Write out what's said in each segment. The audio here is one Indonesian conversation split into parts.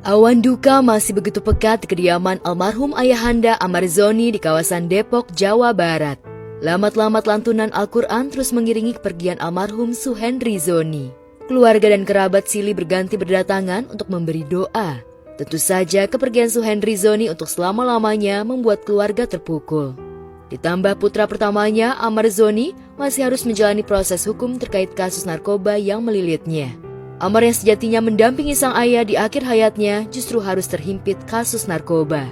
Awan duka masih begitu pekat di kediaman almarhum ayahanda Amar Zoni di kawasan Depok, Jawa Barat. Lamat-lamat lantunan Al-Quran terus mengiringi kepergian almarhum Suhendri Zoni. Keluarga dan kerabat silih berganti berdatangan untuk memberi doa. Tentu saja kepergian Suhendri Zoni untuk selama-lamanya membuat keluarga terpukul. Ditambah putra pertamanya, Amar Zoni, masih harus menjalani proses hukum terkait kasus narkoba yang melilitnya. Amar yang sejatinya mendampingi sang ayah di akhir hayatnya justru harus terhimpit kasus narkoba.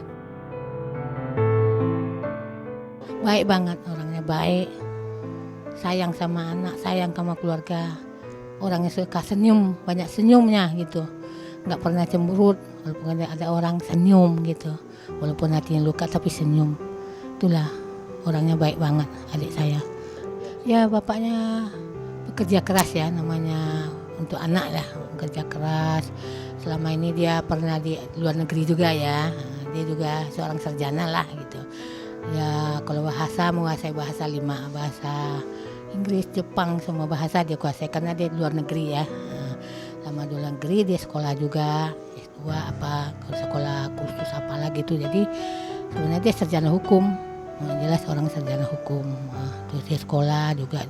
Baik banget, orangnya baik. Sayang sama anak, sayang sama keluarga. Orangnya suka senyum, banyak senyumnya gitu. Nggak pernah cemberut, walaupun ada orang senyum gitu. Walaupun hatinya luka tapi senyum. Itulah orangnya baik banget, adik saya. Ya bapaknya bekerja keras ya, namanya untuk anak lah, kerja keras. Selama ini dia pernah di luar negeri juga ya. Dia juga seorang sarjana lah gitu. Ya kalau bahasa menguasai bahasa 5, bahasa Inggris, Jepang, semua bahasa dia kuasai karena dia di luar negeri ya. Lama di luar negeri dia sekolah juga, S2 apa, sekolah kursus apalah gitu. Jadi sebenarnya dia sarjana hukum. Jelas orang sarjana hukum. Terus dia sekolah juga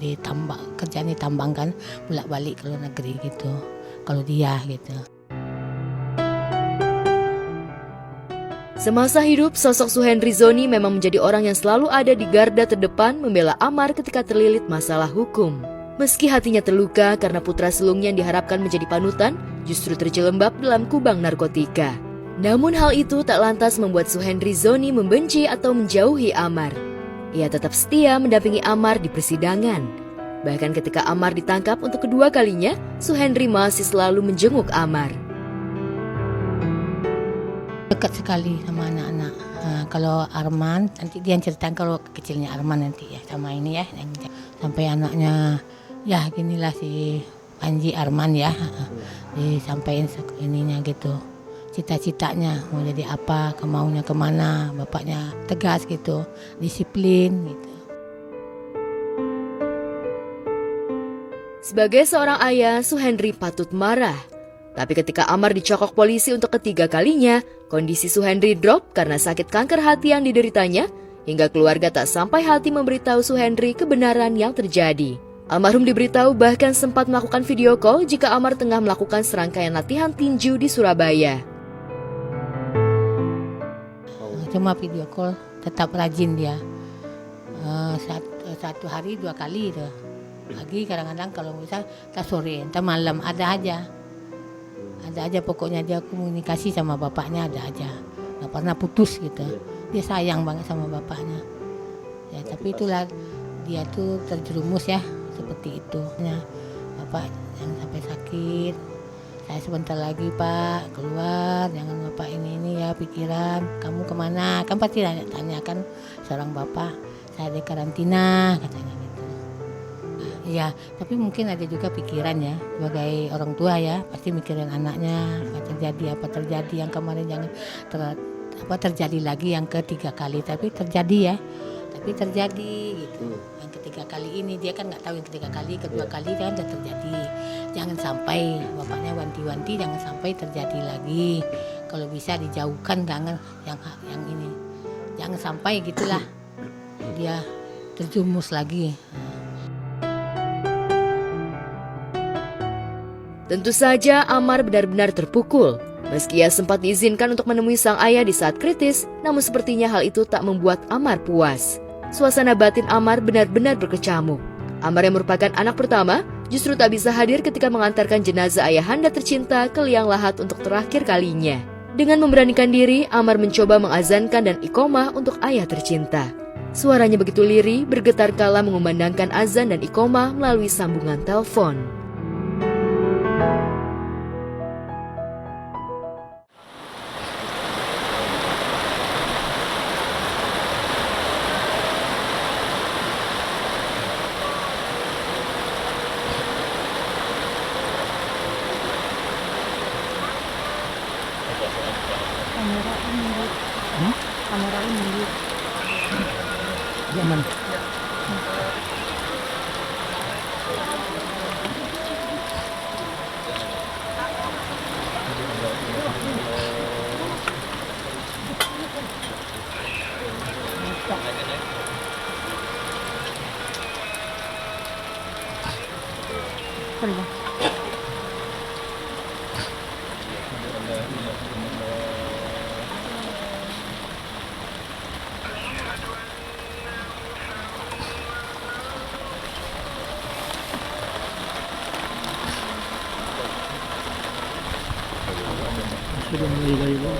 kerjaan ditambang kan, bolak-balik ke luar negeri gitu. Kalau dia gitu. Semasa hidup, sosok Suhendri Zoni memang menjadi orang yang selalu ada di garda terdepan membela Amar ketika terlilit masalah hukum. Meski hatinya terluka karena putra sulungnya yang diharapkan menjadi panutan justru terjelembab dalam kubang narkotika. Namun hal itu tak lantas membuat Suhendri Zoni membenci atau menjauhi Amar. Ia tetap setia mendampingi Amar di persidangan. Bahkan ketika Amar ditangkap untuk kedua kalinya, Suhendri masih selalu menjenguk Amar. Dekat sekali sama anak-anak. Kalau Arman, nanti dia ceritakan kalau kecilnya Arman nanti ya, sama ini ya. Sampai anaknya, ya ginilah si Panji Arman ya. Disampaikan ininya gitu. Cita-citanya mau jadi apa, kemaunya kemana, bapaknya tegas gitu, disiplin gitu. Sebagai seorang ayah, Suhendri patut marah. Tapi ketika Amar dicokok polisi untuk ketiga kalinya, kondisi Suhendri drop karena sakit kanker hati yang dideritanya, hingga keluarga tak sampai hati memberitahu Suhendri kebenaran yang terjadi. Almarhum diberitahu bahkan sempat melakukan video call jika Amar tengah melakukan serangkaian latihan tinju di Surabaya. Cuma video call, tetap rajin dia. Satu hari 2 kali itu. Lagi kadang-kadang kalau bisa tak sore, tak malam, ada aja. Ada aja pokoknya dia komunikasi sama bapaknya, ada aja. Gak pernah putus gitu. Dia sayang banget sama bapaknya. Ya tapi itulah dia tuh terjerumus ya, seperti itu. Bapak yang sampai sakit. Saya sebentar lagi Pak keluar, jangan Bapak ini ya pikiran, kamu kemana? Kan pasti tanya kan seorang bapak, saya di karantina katanya gitu. Iya, tapi mungkin ada juga pikiran ya, sebagai orang tua ya, pasti mikirin anaknya, apa terjadi yang kemarin jangan terjadi lagi yang ketiga kali, tapi terjadi ya. Tapi terjadi gitu. Yang ketiga kali ini dia kan nggak tahu yang ketiga kali, kedua kali kan udah terjadi. Jangan sampai bapaknya wanti-wanti jangan sampai terjadi lagi. Kalau bisa dijauhkan jangan yang ini. Jangan sampai gitulah dia terjumus lagi. Tentu saja Amar benar-benar terpukul. Meski ia sempat diizinkan untuk menemui sang ayah di saat kritis, namun sepertinya hal itu tak membuat Amar puas. Suasana batin Amar benar-benar berkecamuk. Amar yang merupakan anak pertama, justru tak bisa hadir ketika mengantarkan jenazah ayahanda tercinta ke liang lahat untuk terakhir kalinya. Dengan memberanikan diri, Amar mencoba mengazankan dan iqomah untuk ayah tercinta. Suaranya begitu lirih, bergetar kala mengumandangkan azan dan iqomah melalui sambungan telepon. Kamera ini. Zaman. Sudah mulai ibu.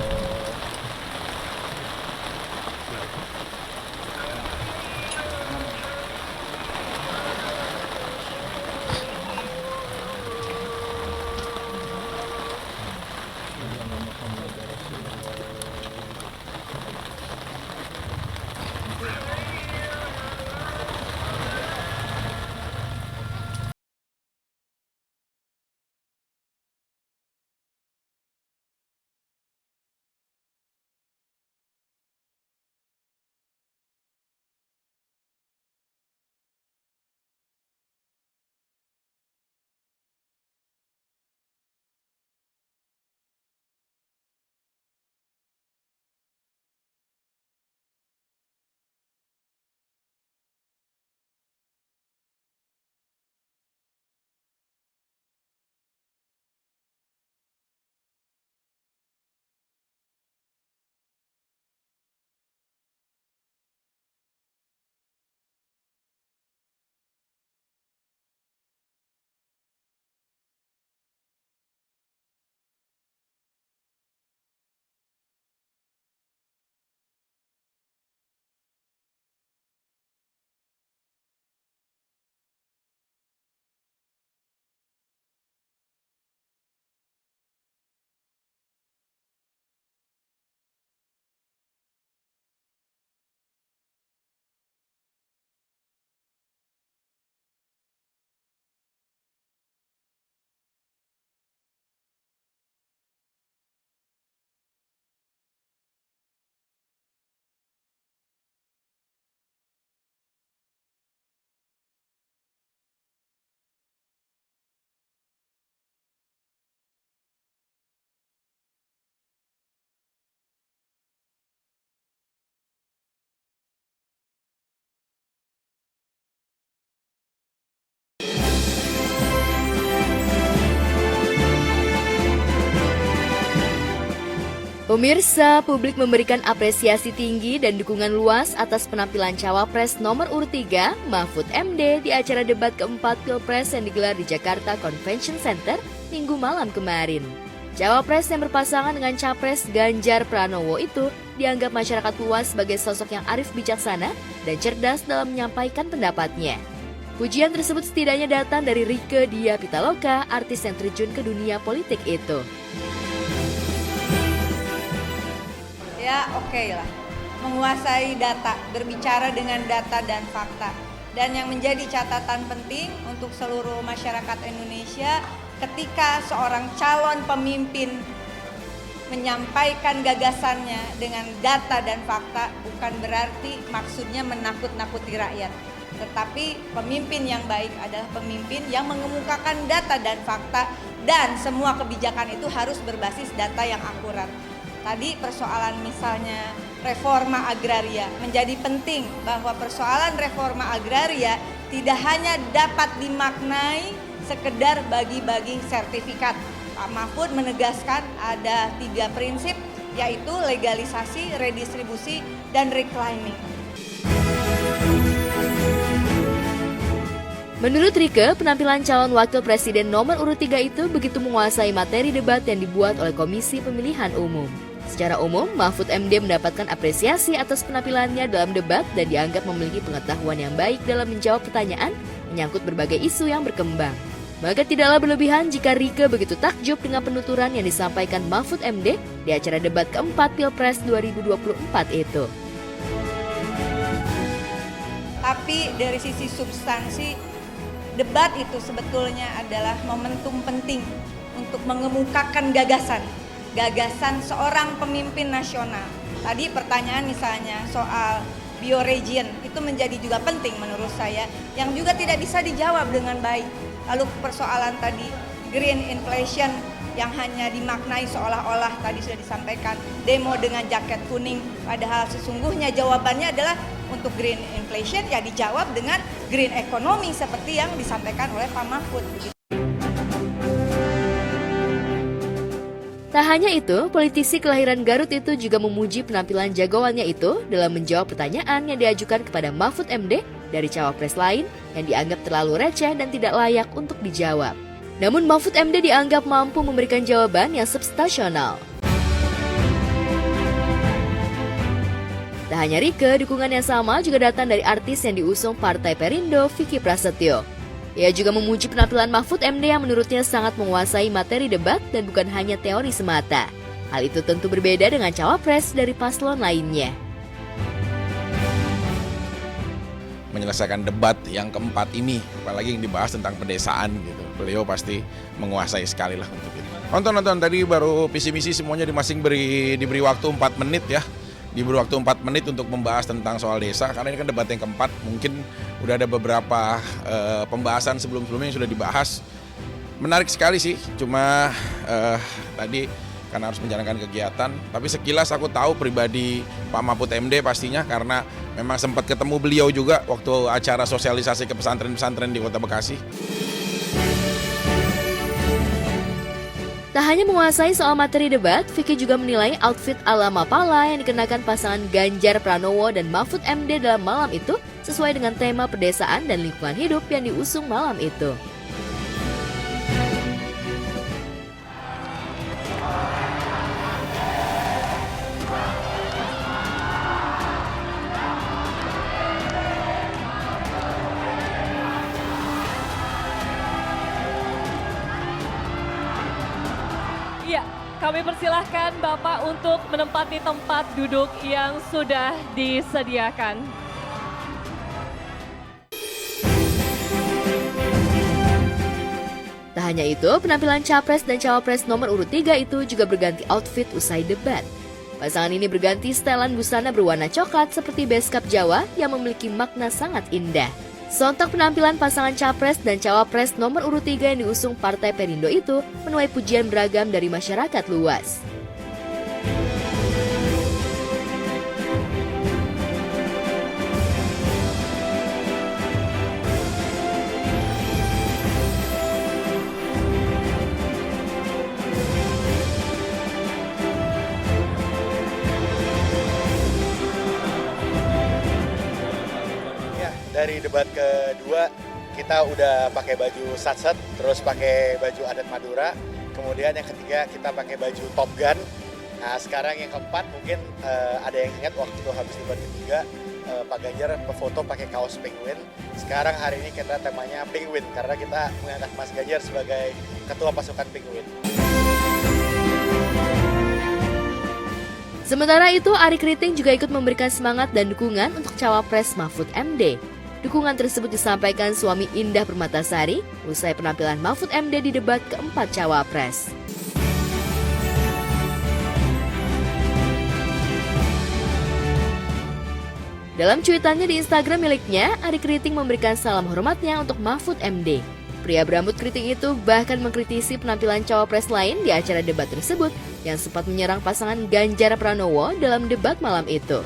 Pemirsa, publik memberikan apresiasi tinggi dan dukungan luas atas penampilan Cawapres nomor urut 3, Mahfud MD, di acara debat keempat Pilpres yang digelar di Jakarta Convention Center Minggu malam kemarin. Cawapres yang berpasangan dengan Capres Ganjar Pranowo itu dianggap masyarakat luas sebagai sosok yang arif bijaksana dan cerdas dalam menyampaikan pendapatnya. Pujian tersebut setidaknya datang dari Rieke Diah Pitaloka, artis yang terjun ke dunia politik itu. Ya oke lah, menguasai data, berbicara dengan data dan fakta. Dan yang menjadi catatan penting untuk seluruh masyarakat Indonesia, ketika seorang calon pemimpin menyampaikan gagasannya dengan data dan fakta, bukan berarti maksudnya menakut-nakuti rakyat. Tetapi pemimpin yang baik adalah pemimpin yang mengemukakan data dan fakta, dan semua kebijakan itu harus berbasis data yang akurat. Tadi persoalan misalnya reforma agraria, menjadi penting bahwa persoalan reforma agraria tidak hanya dapat dimaknai sekedar bagi-bagi sertifikat. Pak Mahfud menegaskan ada 3 prinsip, yaitu legalisasi, redistribusi, dan reclaiming. Menurut Rieke, penampilan calon wakil presiden nomor urut 3 itu begitu menguasai materi debat yang dibuat oleh Komisi Pemilihan Umum. Secara umum, Mahfud MD mendapatkan apresiasi atas penampilannya dalam debat dan dianggap memiliki pengetahuan yang baik dalam menjawab pertanyaan menyangkut berbagai isu yang berkembang. Maka tidaklah berlebihan jika Rieke begitu takjub dengan penuturan yang disampaikan Mahfud MD di acara debat keempat Pilpres 2024 itu. Tapi dari sisi substansi, debat itu sebetulnya adalah momentum penting untuk mengemukakan gagasan seorang pemimpin nasional. Tadi pertanyaan misalnya soal bioregion itu menjadi juga penting menurut saya, yang juga tidak bisa dijawab dengan baik. Lalu persoalan tadi green inflation yang hanya dimaknai seolah-olah tadi sudah disampaikan demo dengan jaket kuning, padahal sesungguhnya jawabannya adalah untuk green inflation ya dijawab dengan green economy seperti yang disampaikan oleh Pak Mahfud. Tak hanya itu, politisi kelahiran Garut itu juga memuji penampilan jagoannya itu dalam menjawab pertanyaan yang diajukan kepada Mahfud MD dari cawapres lain yang dianggap terlalu receh dan tidak layak untuk dijawab. Namun Mahfud MD dianggap mampu memberikan jawaban yang substansional. Tak hanya Rieke, dukungan yang sama juga datang dari artis yang diusung Partai Perindo, Vicky Prasetyo. Ia juga memuji penampilan Mahfud MD yang menurutnya sangat menguasai materi debat dan bukan hanya teori semata. Hal itu tentu berbeda dengan cawapres dari paslon lainnya. Menyelesaikan debat yang keempat ini, apalagi yang dibahas tentang pedesaan gitu. Beliau pasti menguasai sekali lah untuk itu. Nonton tadi baru visi misi semuanya diberi waktu 4 menit ya. Diberi waktu 4 menit untuk membahas tentang soal desa, karena ini kan debat yang keempat, mungkin udah ada beberapa pembahasan sebelum-sebelumnya yang sudah dibahas. Menarik sekali sih, cuma tadi karena harus menjalankan kegiatan, tapi sekilas aku tahu pribadi Pak Mahfud MD pastinya, karena memang sempat ketemu beliau juga waktu acara sosialisasi ke pesantren-pesantren di Kota Bekasi. Tak hanya menguasai soal materi debat, Vicky juga menilai outfit ala Mapala yang dikenakan pasangan Ganjar Pranowo dan Mahfud MD dalam malam itu sesuai dengan tema pedesaan dan lingkungan hidup yang diusung malam itu. Iya, kami persilahkan Bapak untuk menempati tempat duduk yang sudah disediakan. Tak hanya itu, penampilan Capres dan Cawapres nomor urut 3 itu juga berganti outfit usai debat. Pasangan ini berganti setelan busana berwarna coklat seperti beskap Jawa yang memiliki makna sangat indah. Sontak penampilan pasangan Capres dan Cawapres nomor urut 3 yang diusung Partai Perindo itu menuai pujian beragam dari masyarakat luas. Dari debat kedua kita udah pakai baju satset, terus pakai baju adat Madura. Kemudian yang ketiga kita pakai baju Top Gun. Nah sekarang yang keempat mungkin ada yang ingat waktu habis debat ketiga Pak Ganjar foto pakai kaos penguin. Sekarang hari ini kita temanya penguin karena kita mengangkat Mas Ganjar sebagai ketua pasukan penguin. Sementara itu, Arie Kriting juga ikut memberikan semangat dan dukungan untuk Cawapres Mahfud MD. Dukungan tersebut disampaikan suami Indah Permatasari usai penampilan Mahfud MD di debat keempat Cawapres. Dalam cuitannya di Instagram miliknya, Arie Kriting memberikan salam hormatnya untuk Mahfud MD. Pria berambut keriting itu bahkan mengkritisi penampilan cawapres lain di acara debat tersebut yang sempat menyerang pasangan Ganjar Pranowo dalam debat malam itu.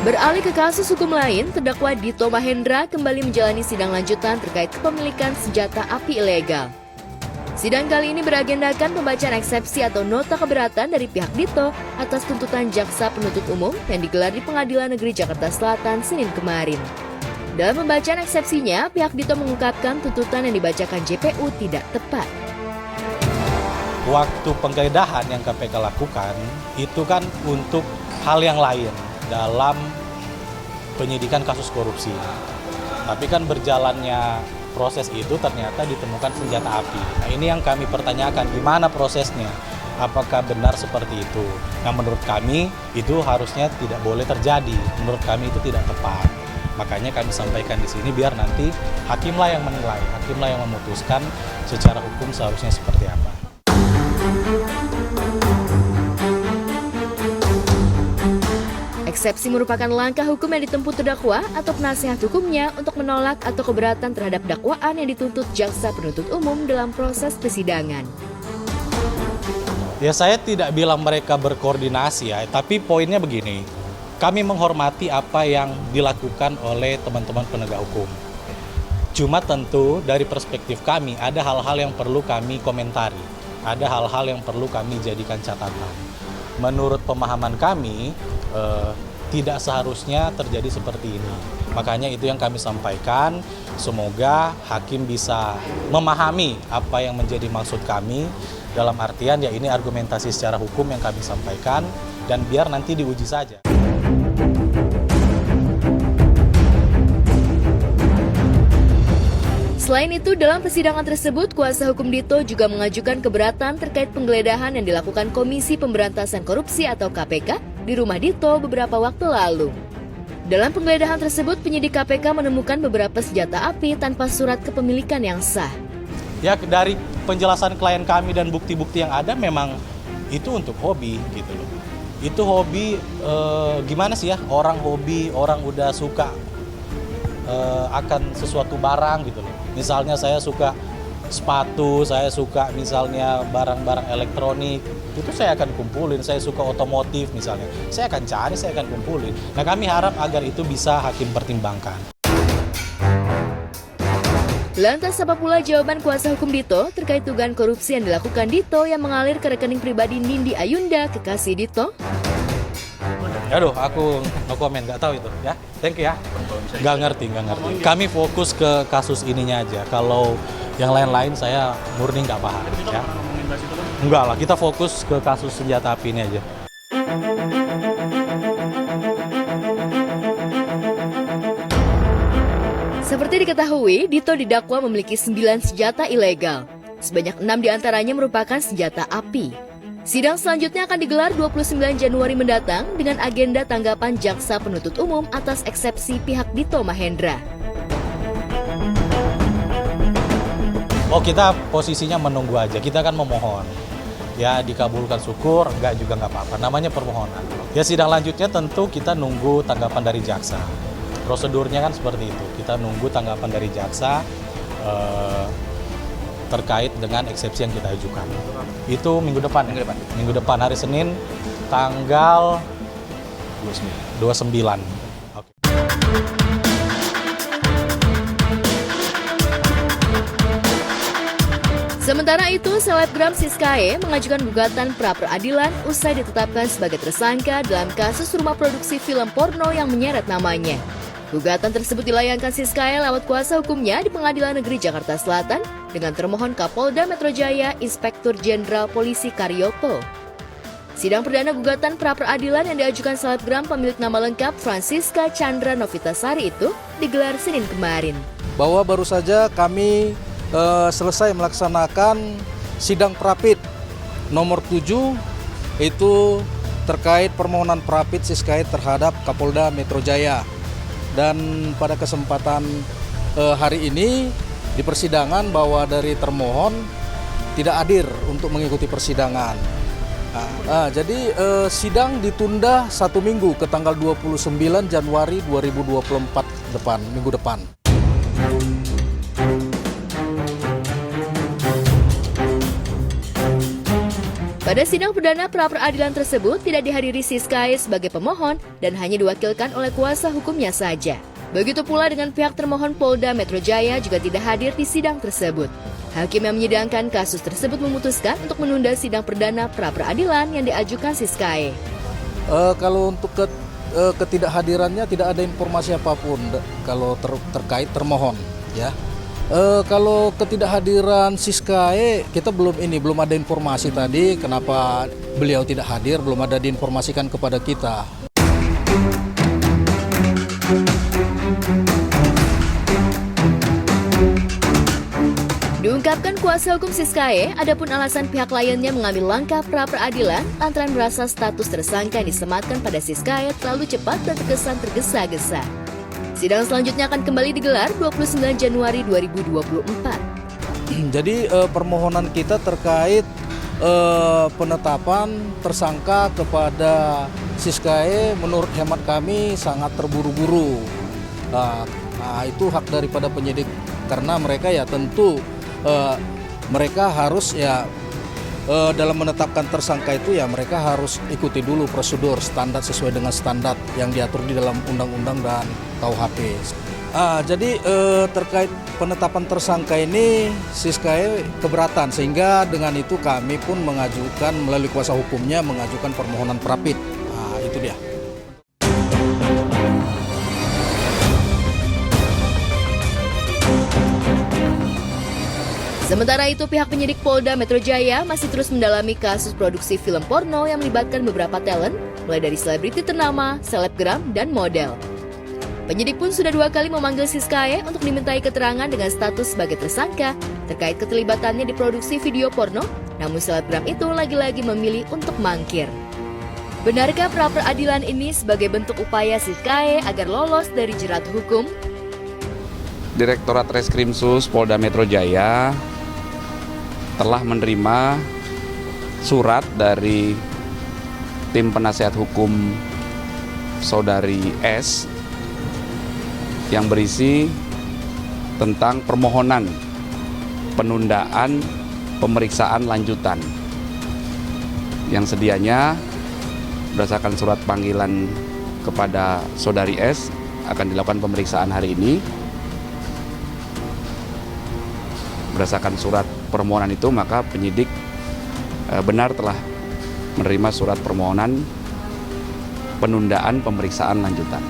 Beralih ke kasus hukum lain, terdakwa Dito Mahendra kembali menjalani sidang lanjutan terkait kepemilikan senjata api ilegal. Sidang kali ini beragendakan pembacaan eksepsi atau nota keberatan dari pihak Dito atas tuntutan jaksa penuntut umum yang digelar di Pengadilan Negeri Jakarta Selatan Senin kemarin. Dalam pembacaan eksepsinya, pihak Dito mengungkapkan tuntutan yang dibacakan JPU tidak tepat. Waktu penggeledahan yang KPK lakukan itu kan untuk hal yang lain dalam penyidikan kasus korupsi. Tapi kan berjalannya proses itu ternyata ditemukan senjata api. Nah ini yang kami pertanyakan, gimana prosesnya? Apakah benar seperti itu? Nah menurut kami itu harusnya tidak boleh terjadi. Menurut kami itu tidak tepat. Makanya kami sampaikan di sini biar nanti hakimlah yang menilai, hakimlah yang memutuskan secara hukum seharusnya seperti apa. Eksepsi merupakan langkah hukum yang ditempuh terdakwa atau penasihat hukumnya untuk menolak atau keberatan terhadap dakwaan yang dituntut jaksa penuntut umum dalam proses persidangan. Ya saya tidak bilang mereka berkoordinasi ya, tapi poinnya begini. Kami menghormati apa yang dilakukan oleh teman-teman penegak hukum. Cuma tentu dari perspektif kami ada hal-hal yang perlu kami komentari. Ada hal-hal yang perlu kami jadikan catatan. Menurut pemahaman kami, tidak seharusnya terjadi seperti ini. Makanya itu yang kami sampaikan, semoga hakim bisa memahami apa yang menjadi maksud kami, dalam artian ya ini argumentasi secara hukum yang kami sampaikan, dan biar nanti diuji saja. Selain itu, dalam persidangan tersebut, kuasa hukum Dito juga mengajukan keberatan terkait penggeledahan yang dilakukan Komisi Pemberantasan Korupsi atau KPK di rumah Dito beberapa waktu lalu. Dalam penggeledahan tersebut, penyidik KPK menemukan beberapa senjata api tanpa surat kepemilikan yang sah. Ya dari penjelasan klien kami dan bukti-bukti yang ada memang itu untuk hobi gitu loh. Itu hobi gimana sih ya, orang hobi, orang udah suka akan sesuatu barang gitu loh. Misalnya saya suka sepatu, saya suka misalnya barang-barang elektronik, itu saya akan kumpulin. Saya suka otomotif misalnya, saya akan cari, saya akan kumpulin. Nah kami harap agar itu bisa hakim pertimbangkan. Lantas apa pula jawaban kuasa hukum Dito terkait dugaan korupsi yang dilakukan Dito yang mengalir ke rekening pribadi Nindi Ayunda, kekasih Dito? Aduh, aku no comment, nggak tahu itu ya. Thank you ya. Nggak ngerti. Kami fokus ke kasus ininya aja. Kalau yang lain-lain saya murni nggak paham ya. Enggak lah, kita fokus ke kasus senjata api ini aja. Seperti diketahui, Dito didakwa memiliki 9 senjata ilegal. Sebanyak 6 diantaranya merupakan senjata api. Sidang selanjutnya akan digelar 29 Januari mendatang dengan agenda tanggapan jaksa penuntut umum atas eksepsi pihak Dito Mahendra. Oh, kita posisinya menunggu aja. Kita kan memohon. Ya dikabulkan syukur, enggak juga nggak apa-apa. Namanya permohonan. Ya sidang lanjutnya tentu kita nunggu tanggapan dari jaksa. Prosedurnya kan seperti itu. Kita nunggu tanggapan dari jaksa terkait dengan eksepsi yang kita ajukan. Itu minggu depan. Minggu depan hari Senin tanggal 29. Oke. Sementara itu, selebgram Siskae mengajukan gugatan pra-peradilan usai ditetapkan sebagai tersangka dalam kasus rumah produksi film porno yang menyeret namanya. Gugatan tersebut dilayangkan Siskae lewat kuasa hukumnya di Pengadilan Negeri Jakarta Selatan dengan termohon Kapolda Metro Jaya Inspektur Jenderal Polisi Karyoto. Sidang perdana gugatan pra-peradilan yang diajukan selebgram pemilik nama lengkap Francisca Chandra Novitasari itu digelar Senin kemarin. Bahwa baru saja kami selesai melaksanakan sidang prapit nomor 7, itu terkait permohonan prapit Siskae terhadap Kapolda Metro Jaya. Dan pada kesempatan hari ini di persidangan bahwa dari termohon tidak hadir untuk mengikuti persidangan. Jadi sidang ditunda 1 minggu ke tanggal 29 Januari 2024 minggu depan. Pada sidang perdana pra-peradilan tersebut tidak dihadiri Siskae sebagai pemohon dan hanya diwakilkan oleh kuasa hukumnya saja. Begitu pula dengan pihak termohon Polda Metro Jaya juga tidak hadir di sidang tersebut. Hakim yang menyidangkan kasus tersebut memutuskan untuk menunda sidang perdana pra-peradilan yang diajukan Siskae. Kalau untuk ketidakhadirannya tidak ada informasi apapun kalau terkait termohon ya. Kalau ketidakhadiran Siskae kita belum ada informasi tadi kenapa beliau tidak hadir, belum ada diinformasikan kepada kita. Diungkapkan kuasa hukum Siskae, adapun alasan pihak kliennya mengambil langkah pra-peradilan lantaran merasa status tersangka yang disematkan pada Siskae terlalu cepat dan terkesan tergesa-gesa. Sidang selanjutnya akan kembali digelar 29 Januari 2024. Jadi permohonan kita terkait penetapan tersangka kepada Siskae menurut hemat kami sangat terburu-buru. Nah, itu hak daripada penyidik karena mereka ya tentu mereka harus ya dalam menetapkan tersangka itu ya mereka harus ikuti dulu prosedur standar sesuai dengan standar yang diatur di dalam undang-undang dan KUHP. Jadi terkait penetapan tersangka ini Siskae keberatan sehingga dengan itu kami pun mengajukan melalui kuasa hukumnya mengajukan permohonan prapit. Nah, itu dia. Sementara itu, pihak penyidik Polda Metro Jaya masih terus mendalami kasus produksi film porno yang melibatkan beberapa talent, mulai dari selebriti ternama, selebgram, dan model. Penyidik pun sudah 2 kali memanggil Siskae untuk dimintai keterangan dengan status sebagai tersangka terkait keterlibatannya di produksi video porno, namun selebgram itu lagi-lagi memilih untuk mangkir. Benarkah pra-peradilan ini sebagai bentuk upaya Siskae agar lolos dari jerat hukum? Direktorat Reskrimsus Polda Metro Jaya telah menerima surat dari tim penasehat hukum Saudari S yang berisi tentang permohonan penundaan pemeriksaan lanjutan yang sedianya berdasarkan surat panggilan kepada Saudari S akan dilakukan pemeriksaan hari ini. Berdasarkan surat permohonan itu, maka penyidik benar telah menerima surat permohonan penundaan pemeriksaan lanjutan.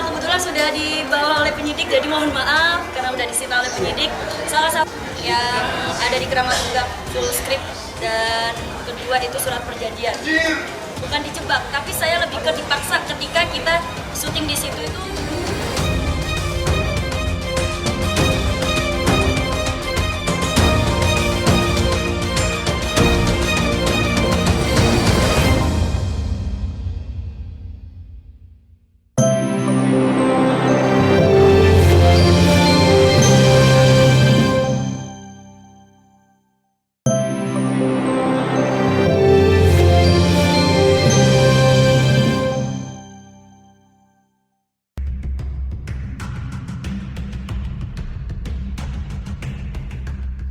Kebetulan sudah dibawa oleh penyidik, jadi mohon maaf karena sudah disita oleh penyidik. Salah satu yang ada di Keramat Tunggak full script dan kedua itu surat perjanjian. Bukan dijebak, tapi saya lebih ke dipaksa ketika kita syuting di situ itu.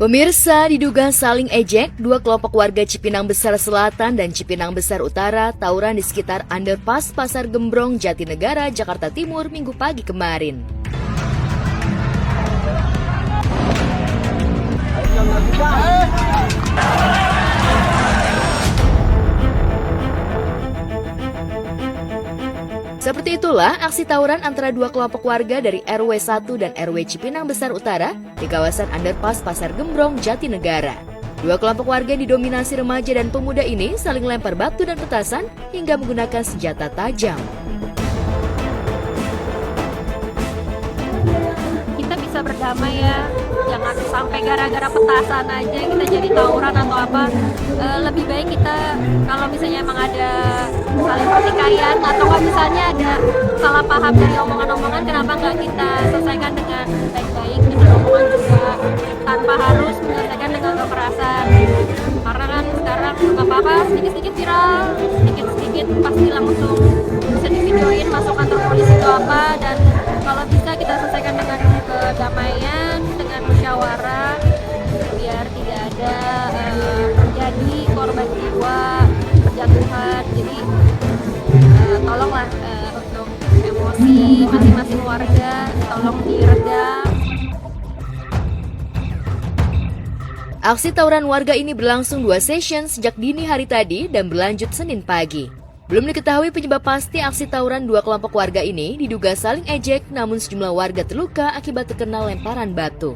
Pemirsa, diduga saling ejek, 2 kelompok warga Cipinang Besar Selatan dan Cipinang Besar Utara tawuran di sekitar underpass Pasar Gembrong, Jatinegara, Jakarta Timur, Minggu pagi kemarin. Seperti itulah aksi tawuran antara 2 kelompok warga dari RW 1 dan RW Cipinang Besar Utara di kawasan underpass Pasar Gembrong, Jatinegara. 2 kelompok warga didominasi remaja dan pemuda ini saling lempar batu dan petasan hingga menggunakan senjata tajam. Kita bisa berdamai ya, jangan sampai gara-gara petasan aja kita jadi tawuran atau apa. Lebih baik kita kalau misalnya emang ada saling pertikaian atau kalau misalnya ada salah paham dari omongan-omongan, kenapa nggak kita selesaikan dengan baik-baik dengan omongan juga tanpa harus menyelesaikan dengan kekerasan. Karena kan sekarang nggak apa-apa, sedikit-sedikit viral, sedikit-sedikit pasti langsung bisa divideoin masuk kantor polisi itu apa, dan kalau bisa kita selesaikan dengan kedamaian, dengan musyawarah biar tidak ada terjadi korban jiwa, perjatuhan. Jadi tolonglah untuk emosi masing-masing warga tolong diredam. Aksi tawuran warga ini berlangsung 2 session sejak dini hari tadi dan berlanjut Senin pagi. Belum diketahui penyebab pasti aksi tawuran 2 kelompok warga ini diduga saling ejek, namun sejumlah warga terluka akibat terkena lemparan batu.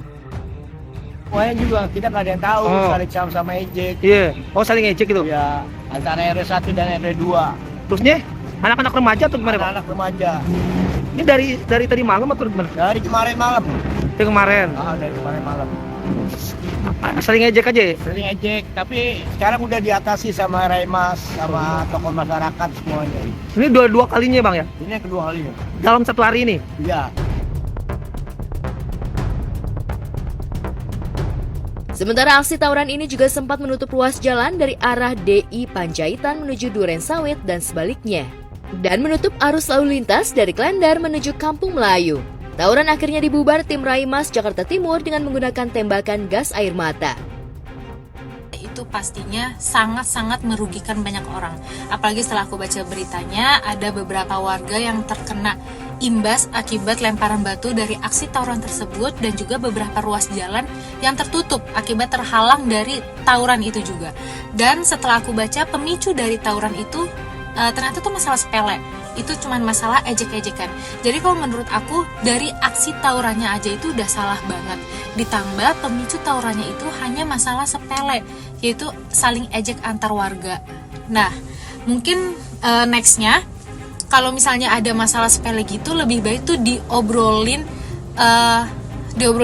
Pokoknya juga kita nggak ada yang tahu saling sama ejek. Iya, oh saling ejek gitu? Ya, antara RW 1 dan RW 2. Terusnya anak-anak remaja atau gimana Pak? Anak remaja. Ini dari tadi malam atau gimana? Dari kemarin malam. Dari kemarin? Dari kemarin malam. Saling ngejek aja ya? Sering ejek, tapi sekarang udah diatasi sama Raimas, sama tokoh masyarakat semuanya. Ini dua kalinya Bang ya? Ini yang kedua kalinya. Dalam satu hari ini? Iya. Sementara aksi tawuran ini juga sempat menutup ruas jalan dari arah DI Panjaitan menuju Durensawit dan sebaliknya. Dan menutup arus lalu lintas dari Klender menuju Kampung Melayu. Tawuran akhirnya dibubar tim Raimas Jakarta Timur dengan menggunakan tembakan gas air mata. Itu pastinya sangat-sangat merugikan banyak orang. Apalagi setelah aku baca beritanya, ada beberapa warga yang terkena imbas akibat lemparan batu dari aksi tawuran tersebut dan juga beberapa ruas jalan yang tertutup akibat terhalang dari tawuran itu juga. Dan setelah aku baca pemicu dari tawuran itu ternyata tuh masalah sepele. Itu cuma masalah ejek-ejekan. Jadi kalau menurut aku dari aksi tawurannya aja itu udah salah banget. Ditambah pemicu tawurannya itu hanya masalah sepele, yaitu saling ejek antar warga. Nah, mungkin nextnya kalau misalnya ada masalah sepele gitu, lebih baik tuh diobrolin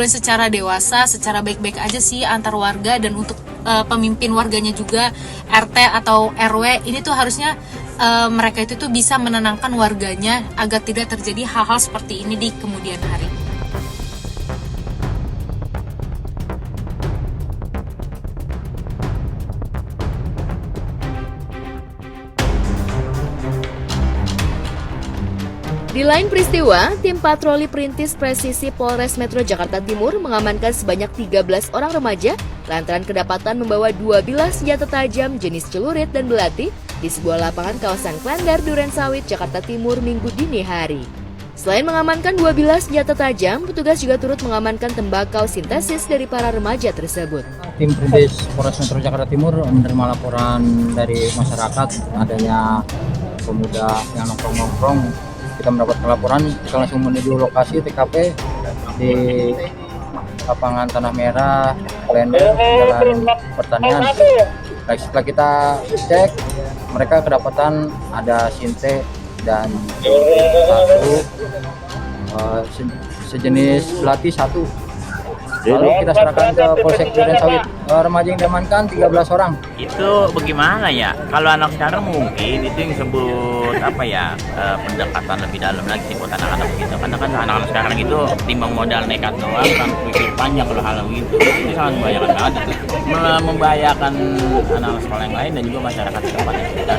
secara dewasa, secara baik-baik aja sih antar warga. Dan untuk pemimpin warganya juga, RT atau RW, ini tuh harusnya mereka itu tuh bisa menenangkan warganya agar tidak terjadi hal-hal seperti ini di kemudian hari. Di lain peristiwa, tim patroli perintis presisi Polres Metro Jakarta Timur mengamankan sebanyak 13 orang remaja lantaran kedapatan membawa 2 bilah senjata tajam jenis celurit dan belati di sebuah lapangan kawasan Klender, Durensawit, Jakarta Timur Minggu dini hari. Selain mengamankan 2 bilah senjata tajam, petugas juga turut mengamankan tembakau sintesis dari para remaja tersebut. Tim perintis Polres Metro Jakarta Timur menerima laporan dari masyarakat adanya pemuda yang nongkrong-nongkrong. Kita mendapatkan laporan, kita langsung menuju lokasi TKP di lapangan Tanah Merah, Klender, Jalan Pertanian. Baik, setelah kita cek, mereka kedapatan ada sinte dan satu sejenis belati satu. Lalu kita serahkan ke Polsek Durensawit. Remaja yang diamankan 13 orang. Itu bagaimana ya? Kalau anak sekarang mungkin itu yang disebut apa ya, pendekatan lebih dalam lagi sih buat anak-anak gitu. Karena kan anak-anak sekarang itu timbang modal nekat doang, kan pikir panjang kalau hal gitu. Itu sangat membahayakan banget. Membahayakan anak-anak sekolah yang lain dan juga masyarakat setempat yang sekitar.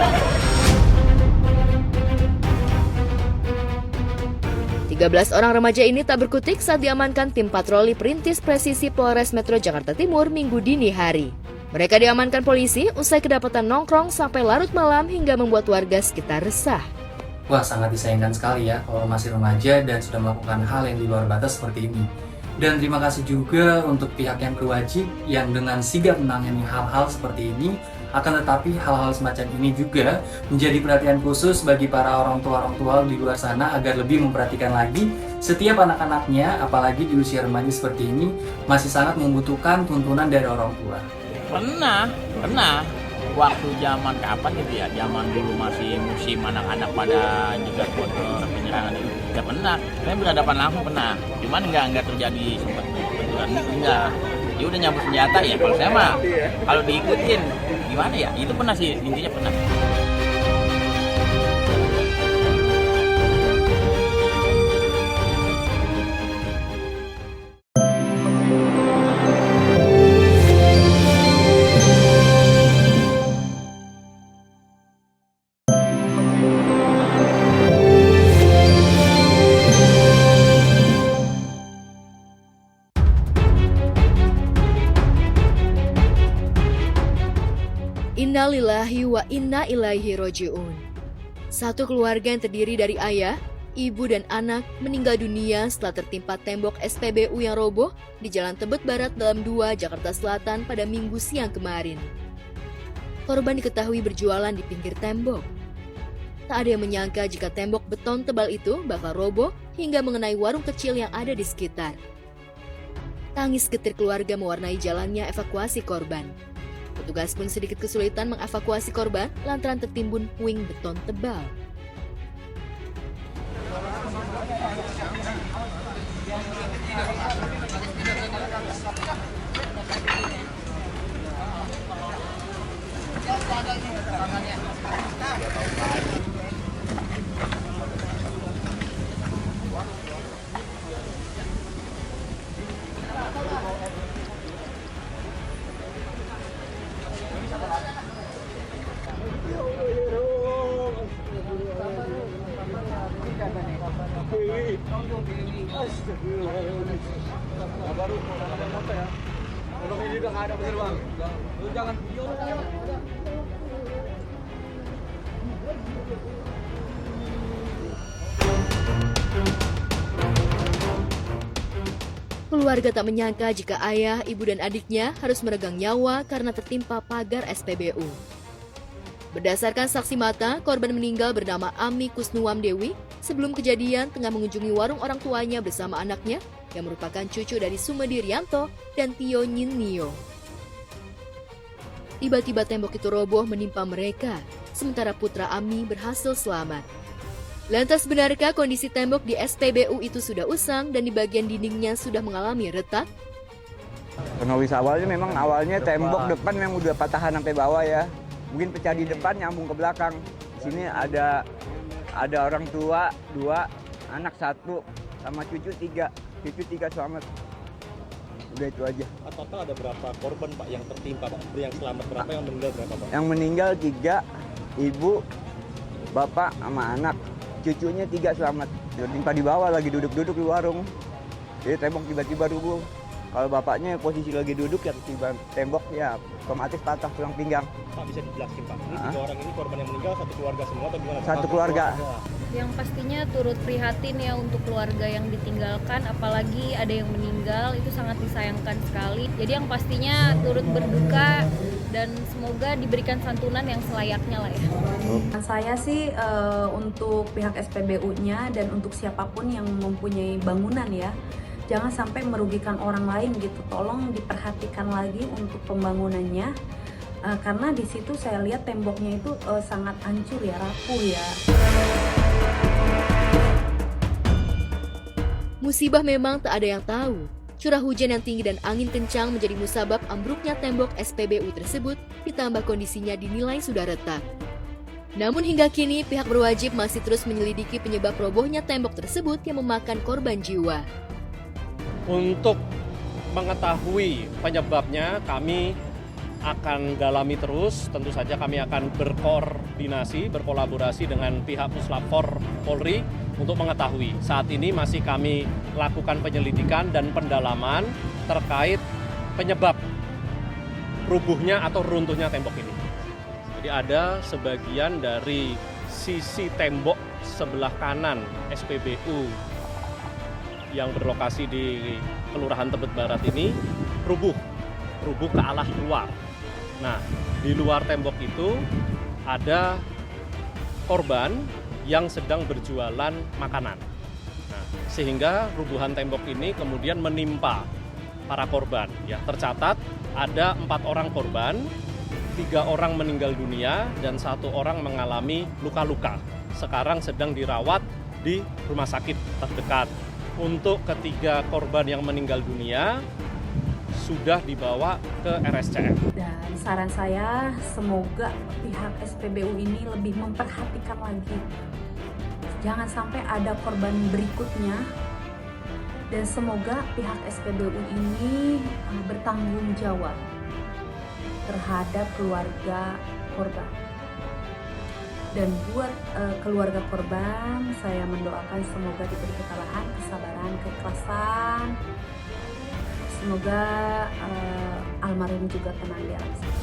13 orang remaja ini tak berkutik saat diamankan tim patroli perintis presisi Polres Metro Jakarta Timur Minggu dini hari. Mereka diamankan polisi usai kedapatan nongkrong sampai larut malam hingga membuat warga sekitar resah. Wah, sangat disayangkan sekali ya kalau masih remaja dan sudah melakukan hal yang di luar batas seperti ini. Dan terima kasih juga untuk pihak yang berwajib yang dengan sigap menangani hal-hal seperti ini. Akan tetapi hal-hal semacam ini juga menjadi perhatian khusus bagi para orang tua di luar sana agar lebih memperhatikan lagi setiap anak-anaknya, apalagi di usia remaja seperti ini masih sangat membutuhkan tuntunan dari orang tua. Pernah. Waktu zaman kapan gitu ya, zaman dulu masih musim anak-anak pada jegat motor, penyerangan itu, ya pernah. Saya berhadapan langsung pernah, cuman nggak terjadi sempat benturan, enggak. Dia udah nyambut senjata ya, kalau saya mah, kalau diikutin gimana ya, itu pernah sih, intinya pernah. Innalillahi wa inna ilaihi roji'un. Satu keluarga yang terdiri dari ayah, ibu dan anak meninggal dunia setelah tertimpa tembok SPBU yang roboh di Jalan Tebet Barat Dalam 2, Jakarta Selatan pada Minggu siang kemarin. Korban diketahui berjualan di pinggir tembok. Tak ada yang menyangka jika tembok beton tebal itu bakal roboh hingga mengenai warung kecil yang ada di sekitar. Tangis getir keluarga mewarnai jalannya evakuasi korban. Petugas pun sedikit kesulitan mengevakuasi korban lantaran tertimbun puing beton tebal. baru ada foto ya. Kalau ini juga nggak ada bener bang. Lu jangan video. Keluarga tak menyangka jika ayah, ibu, dan adiknya harus meregang nyawa karena tertimpa pagar SPBU. Berdasarkan saksi mata, korban meninggal bernama Ami Kusnuam Dewi sebelum kejadian tengah mengunjungi warung orang tuanya bersama anaknya yang merupakan cucu dari Sumedi Rianto dan Tio Nyin Nio. Tiba-tiba tembok itu roboh menimpa mereka, sementara putra Ami berhasil selamat. Lantas benarkah kondisi tembok di SPBU itu sudah usang dan di bagian dindingnya sudah mengalami retak? Kronologis awalnya memang tembok depan yang udah patahan sampai bawah ya. Mungkin pecah di depan nyambung ke belakang. Di sini ada orang tua 2, anak 1, sama cucu 3. Cucu 3 selamat. Udah itu aja. Total ada berapa korban Pak yang tertimpa Pak? Yang selamat berapa, yang meninggal berapa Pak? Yang meninggal 3, ibu, bapak, sama anak. Cucunya 3 selamat. Tertimpa di bawah lagi duduk-duduk di warung. Jadi tembok tiba-tiba rubuh. Kalau bapaknya posisi lagi duduk ya tiba tembok ya otomatis patah tulang pinggang. Pak bisa dijelasin Pak, ini 3 orang ini korban yang meninggal satu keluarga semua atau gimana? Satu keluarga. Yang pastinya turut prihatin ya untuk keluarga yang ditinggalkan, apalagi ada yang meninggal, itu sangat disayangkan sekali. Jadi yang pastinya turut berduka dan semoga diberikan santunan yang selayaknya lah ya. Saya sih untuk pihak SPBU-nya dan untuk siapapun yang mempunyai bangunan ya, jangan sampai merugikan orang lain gitu. Tolong diperhatikan lagi untuk pembangunannya, karena di situ saya lihat temboknya itu sangat hancur ya, rapuh ya. Musibah memang tak ada yang tahu. Curah hujan yang tinggi dan angin kencang menjadi musabab ambruknya tembok SPBU tersebut, ditambah kondisinya dinilai sudah retak. Namun hingga kini pihak berwajib masih terus menyelidiki penyebab robohnya tembok tersebut yang memakan korban jiwa. Untuk mengetahui penyebabnya, kami akan dalami terus. Tentu saja kami akan berkolaborasi dengan pihak Puslapfor Polri untuk mengetahui. Saat ini masih kami lakukan penyelidikan dan pendalaman terkait penyebab rubuhnya atau runtuhnya tembok ini. Jadi ada sebagian dari sisi tembok sebelah kanan SPBU yang berlokasi di Kelurahan Tebet Barat ini rubuh ke arah luar. Nah, di luar tembok itu ada korban yang sedang berjualan makanan. Nah, sehingga rubuhan tembok ini kemudian menimpa para korban. Ya, tercatat ada 4 orang korban, 3 orang meninggal dunia dan 1 orang mengalami luka-luka. Sekarang sedang dirawat di rumah sakit terdekat. Untuk ketiga korban yang meninggal dunia sudah dibawa ke RSCM. Dan saran saya semoga pihak SPBU ini lebih memperhatikan lagi. Jangan sampai ada korban berikutnya. Dan semoga pihak SPBU ini bertanggung jawab terhadap keluarga korban. Dan buat keluarga korban, saya mendoakan semoga diberi ketabahan, kesabaran, keikhlasan. Semoga almarhum juga tenang di alam sana.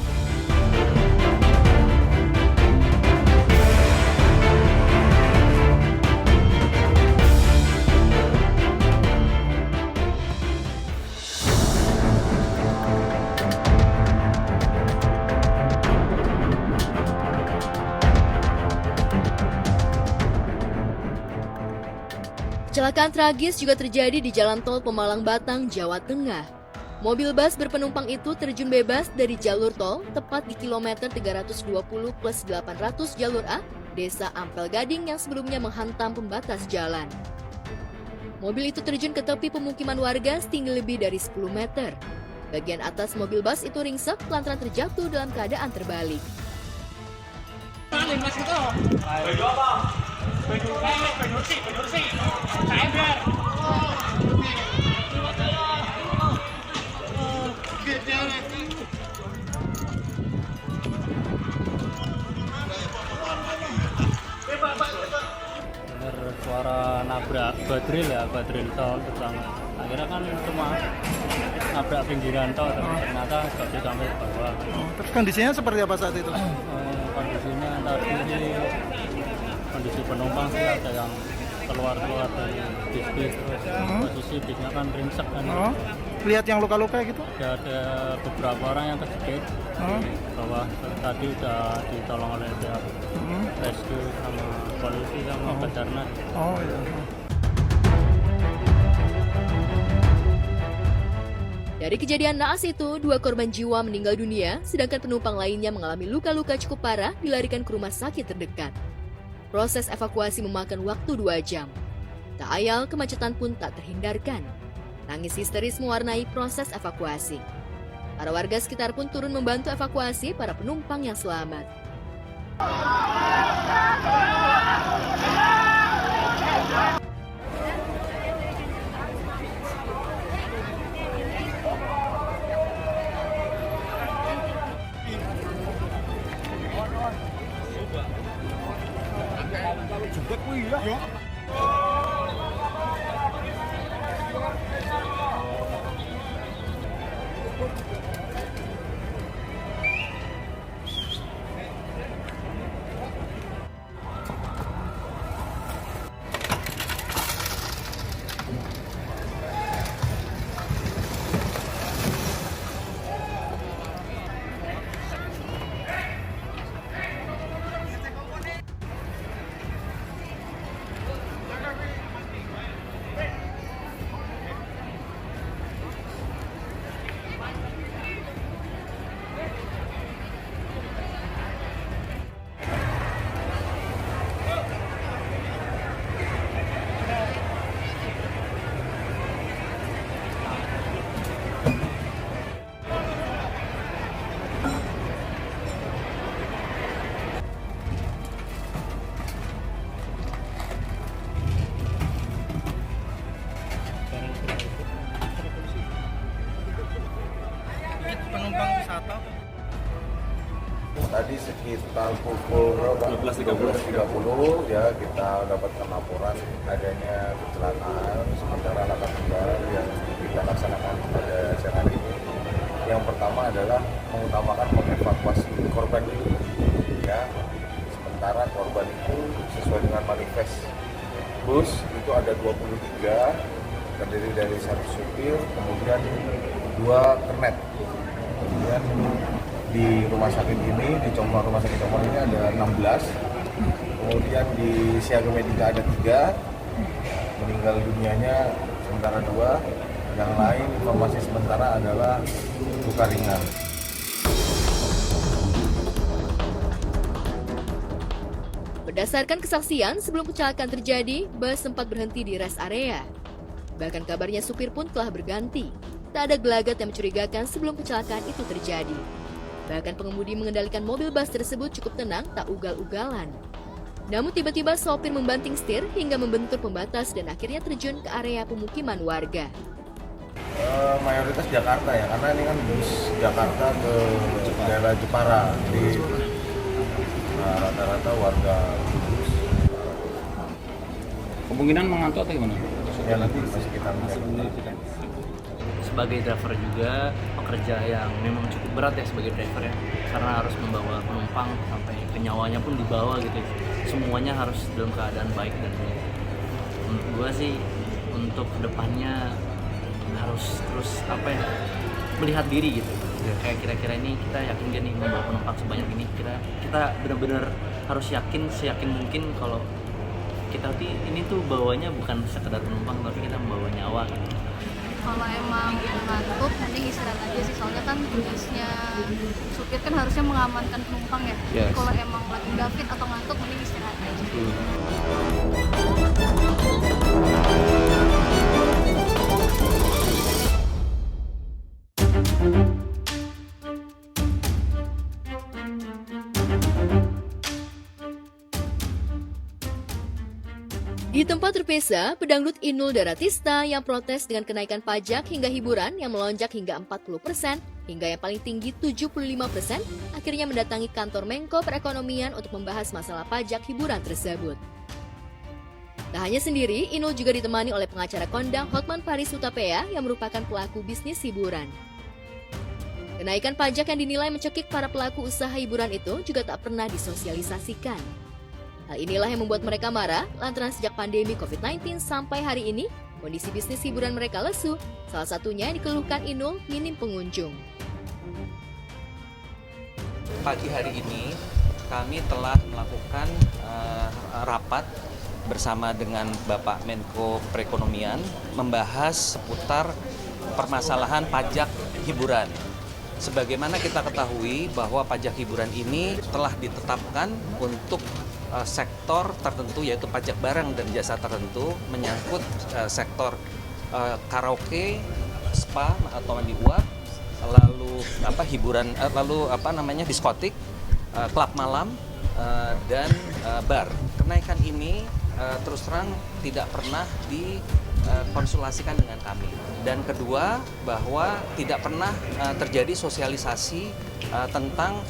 Kecelakaan tragis juga terjadi di Jalan Tol Pemalang Batang, Jawa Tengah. Mobil bus berpenumpang itu terjun bebas dari jalur tol tepat di kilometer 320+800 jalur A, Desa Ampel Gading yang sebelumnya menghantam pembatas jalan. Mobil itu terjun ke tepi pemukiman warga setinggi lebih dari 10 meter. Bagian atas mobil bus itu ringsek lantaran terjatuh dalam keadaan terbalik. Suara nabrak badril tol pertama. Akhirnya kan cuma nabrak pinggiran tol, ternyata jadi sampai ke bawah. Terus kondisinya seperti apa saat itu? Kondisinya tadi kondisi penumpang sih ada yang keluar dari bis, terus posisi bisnya kan ringsek kan. Lihat yang luka-luka gitu? Ada beberapa orang yang terjepit di bawah. Tadi udah ditolong oleh pihak rescue sama polisi sama Basarnas. Oh iya. Dari kejadian naas itu, 2 korban jiwa meninggal dunia, sedangkan penumpang lainnya mengalami luka-luka cukup parah dilarikan ke rumah sakit terdekat. Proses evakuasi memakan waktu 2 jam. Tak ayal, kemacetan pun tak terhindarkan. Tangis histeris mewarnai proses evakuasi. Para warga sekitar pun turun membantu evakuasi para penumpang yang selamat. Penumpang wisata. Tadi sekitar pukul 12.30 ya kita dapatkan laporan adanya kecelakaan sementara laka tunggal yang kita laksanakan pada siang hari ini. Yang pertama adalah mengutamakan mengevakuasi korban itu ya. Sementara korban itu sesuai dengan manifest bus itu ada 23, terdiri dari 1 supir, kemudian 2 kernet. Kemudian di rumah sakit ini, di rumah sakit Comblang ini ada 16. Kemudian di Siaga Medika ada 3. Meninggal dunianya sementara 2. Yang lain informasi sementara adalah luka ringan. Berdasarkan kesaksian, sebelum kecelakaan terjadi, bus sempat berhenti di rest area. Bahkan kabarnya supir pun telah berganti. Tak ada gelagat yang mencurigakan sebelum kecelakaan itu terjadi. Bahkan pengemudi mengendalikan mobil bus tersebut cukup tenang, tak ugal-ugalan. Namun tiba-tiba sopir membanting setir hingga membentur pembatas dan akhirnya terjun ke area pemukiman warga. Mayoritas Jakarta ya, karena ini kan bus Jakarta ke daerah Jepara. Jadi rata-rata warga bus. Kemungkinan mengantuk atau gimana? Ya nanti masih kita menyelidiki. Sebagai driver juga pekerja yang memang cukup berat ya sebagai driver ya, karena harus membawa penumpang sampai ke nyawanya pun dibawa gitu ya. Semuanya harus dalam keadaan baik dan menurut gue sih untuk kedepannya harus terus melihat diri gitu. Kayak kira-kira ini kita yakin gak nih membawa penumpang sebanyak ini, kita benar-benar harus seyakin mungkin kalau kita ini tuh bawanya bukan sekedar penumpang tapi kita membawa nyawa gitu. Kalau emang ngantuk, mending istirahat aja sih. Soalnya kan tugasnya supir kan harusnya mengamankan penumpang ya. Yes. Kalau emang lagi nggak fit atau ngantuk, mending istirahat aja. Di tempat terpisah, pedangdut Inul Daratista yang protes dengan kenaikan pajak hingga hiburan yang melonjak hingga 40%, hingga yang paling tinggi 75%, akhirnya mendatangi kantor Menko Perekonomian untuk membahas masalah pajak hiburan tersebut. Tak hanya sendiri, Inul juga ditemani oleh pengacara kondang Hotman Paris Hutapea yang merupakan pelaku bisnis hiburan. Kenaikan pajak yang dinilai mencekik para pelaku usaha hiburan itu juga tak pernah disosialisasikan. Hal inilah yang membuat mereka marah lantaran sejak pandemi COVID-19 sampai hari ini, kondisi bisnis hiburan mereka lesu, salah satunya yang dikeluhkan Inul minim pengunjung. Pagi hari ini kami telah melakukan rapat bersama dengan Bapak Menko Perekonomian membahas seputar permasalahan pajak hiburan. Sebagaimana kita ketahui bahwa pajak hiburan ini telah ditetapkan untuk sektor tertentu, yaitu pajak barang dan jasa tertentu, menyangkut sektor karaoke, spa atau mandi uap, lalu hiburan, diskotik, klub malam, dan bar. Kenaikan ini terus terang tidak pernah dikonsultasikan dengan kami. Dan kedua, bahwa tidak pernah terjadi sosialisasi tentang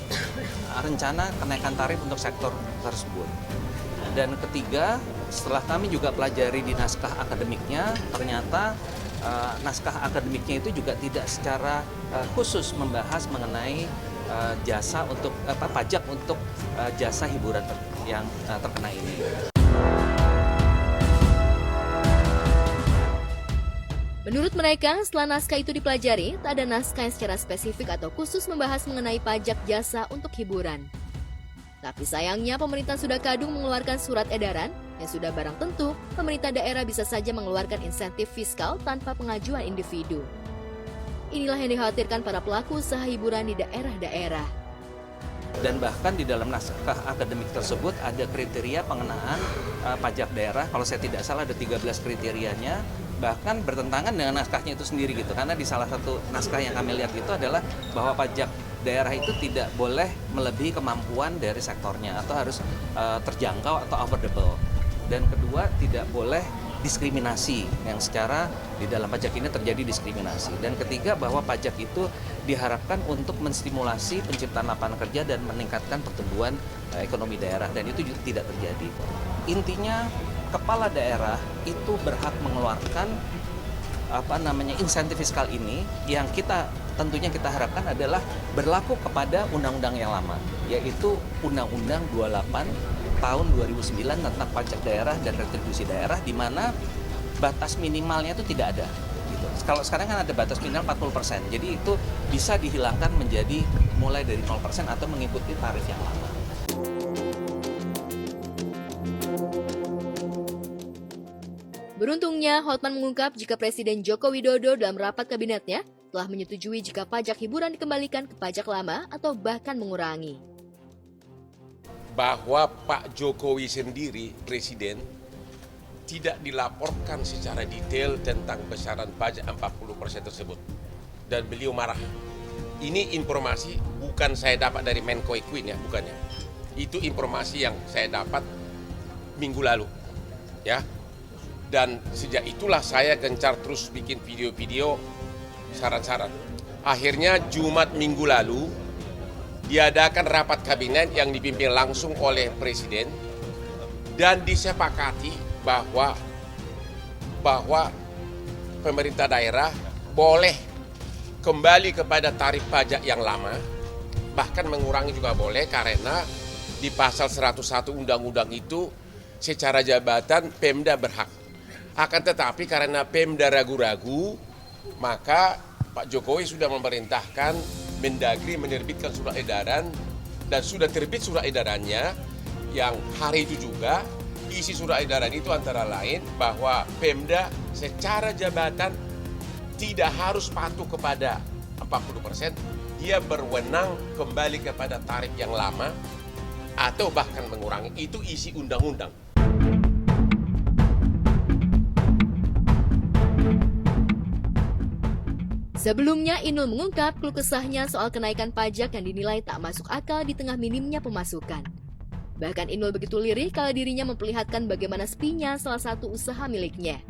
rencana kenaikan tarif untuk sektor tersebut. Dan ketiga, setelah kami juga pelajari di naskah akademiknya, ternyata naskah akademiknya itu juga tidak secara khusus membahas mengenai jasa untuk pajak untuk jasa hiburan yang terkena ini. Menurut mereka, setelah naskah itu dipelajari, tak ada naskah yang secara spesifik atau khusus membahas mengenai pajak jasa untuk hiburan. Tapi sayangnya pemerintah sudah kadung mengeluarkan surat edaran yang sudah barang tentu, pemerintah daerah bisa saja mengeluarkan insentif fiskal tanpa pengajuan individu. Inilah yang dikhawatirkan para pelaku usaha hiburan di daerah-daerah. Dan bahkan di dalam naskah akademik tersebut ada kriteria pengenaan pajak daerah. Kalau saya tidak salah ada 13 kriterianya, bahkan bertentangan dengan naskahnya itu sendiri gitu. Karena di salah satu naskah yang kami lihat itu adalah bahwa pajak daerah itu tidak boleh melebihi kemampuan dari sektornya atau harus terjangkau atau affordable. Dan kedua, tidak boleh diskriminasi yang secara di dalam pajak ini terjadi diskriminasi. Dan ketiga, bahwa pajak itu diharapkan untuk menstimulasi penciptaan lapangan kerja dan meningkatkan pertumbuhan ekonomi daerah, dan itu juga tidak terjadi. Intinya, kepala daerah itu berhak mengeluarkan insentif fiskal ini yang tentunya kita harapkan adalah berlaku kepada undang-undang yang lama, yaitu Undang-Undang 28 tahun 2009 tentang pajak daerah dan retribusi daerah, di mana batas minimalnya itu tidak ada. Gitu. Kalau sekarang kan ada batas minimal 40%, jadi itu bisa dihilangkan menjadi mulai dari 0% atau mengikuti tarif yang lama. Beruntungnya, Hotman mengungkap jika Presiden Joko Widodo dalam rapat kabinetnya telah menyetujui jika pajak hiburan dikembalikan ke pajak lama atau bahkan mengurangi. Bahwa Pak Jokowi sendiri, Presiden, tidak dilaporkan secara detail tentang besaran pajak 40% tersebut. Dan beliau marah. Ini informasi bukan saya dapat dari Menko Equin ya, bukannya. Itu informasi yang saya dapat minggu lalu. Ya. Dan sejak itulah saya gencar terus bikin video-video saran-saran. Akhirnya Jumat minggu lalu diadakan rapat kabinet yang dipimpin langsung oleh Presiden dan disepakati bahwa pemerintah daerah boleh kembali kepada tarif pajak yang lama, bahkan mengurangi juga boleh, karena di pasal 101 undang-undang itu secara jabatan Pemda berhak. Akan tetapi karena Pemda ragu-ragu, maka Pak Jokowi sudah memerintahkan Mendagri menerbitkan surat edaran, dan sudah terbit surat edarannya yang hari itu juga isi surat edaran itu antara lain bahwa Pemda secara jabatan tidak harus patuh kepada 40%, dia berwenang kembali kepada tarif yang lama atau bahkan mengurangi. Itu isi undang-undang. Sebelumnya, Inul mengungkap keluh kesahnya soal kenaikan pajak yang dinilai tak masuk akal di tengah minimnya pemasukan. Bahkan Inul begitu lirik kalau dirinya memperlihatkan bagaimana spinya salah satu usaha miliknya.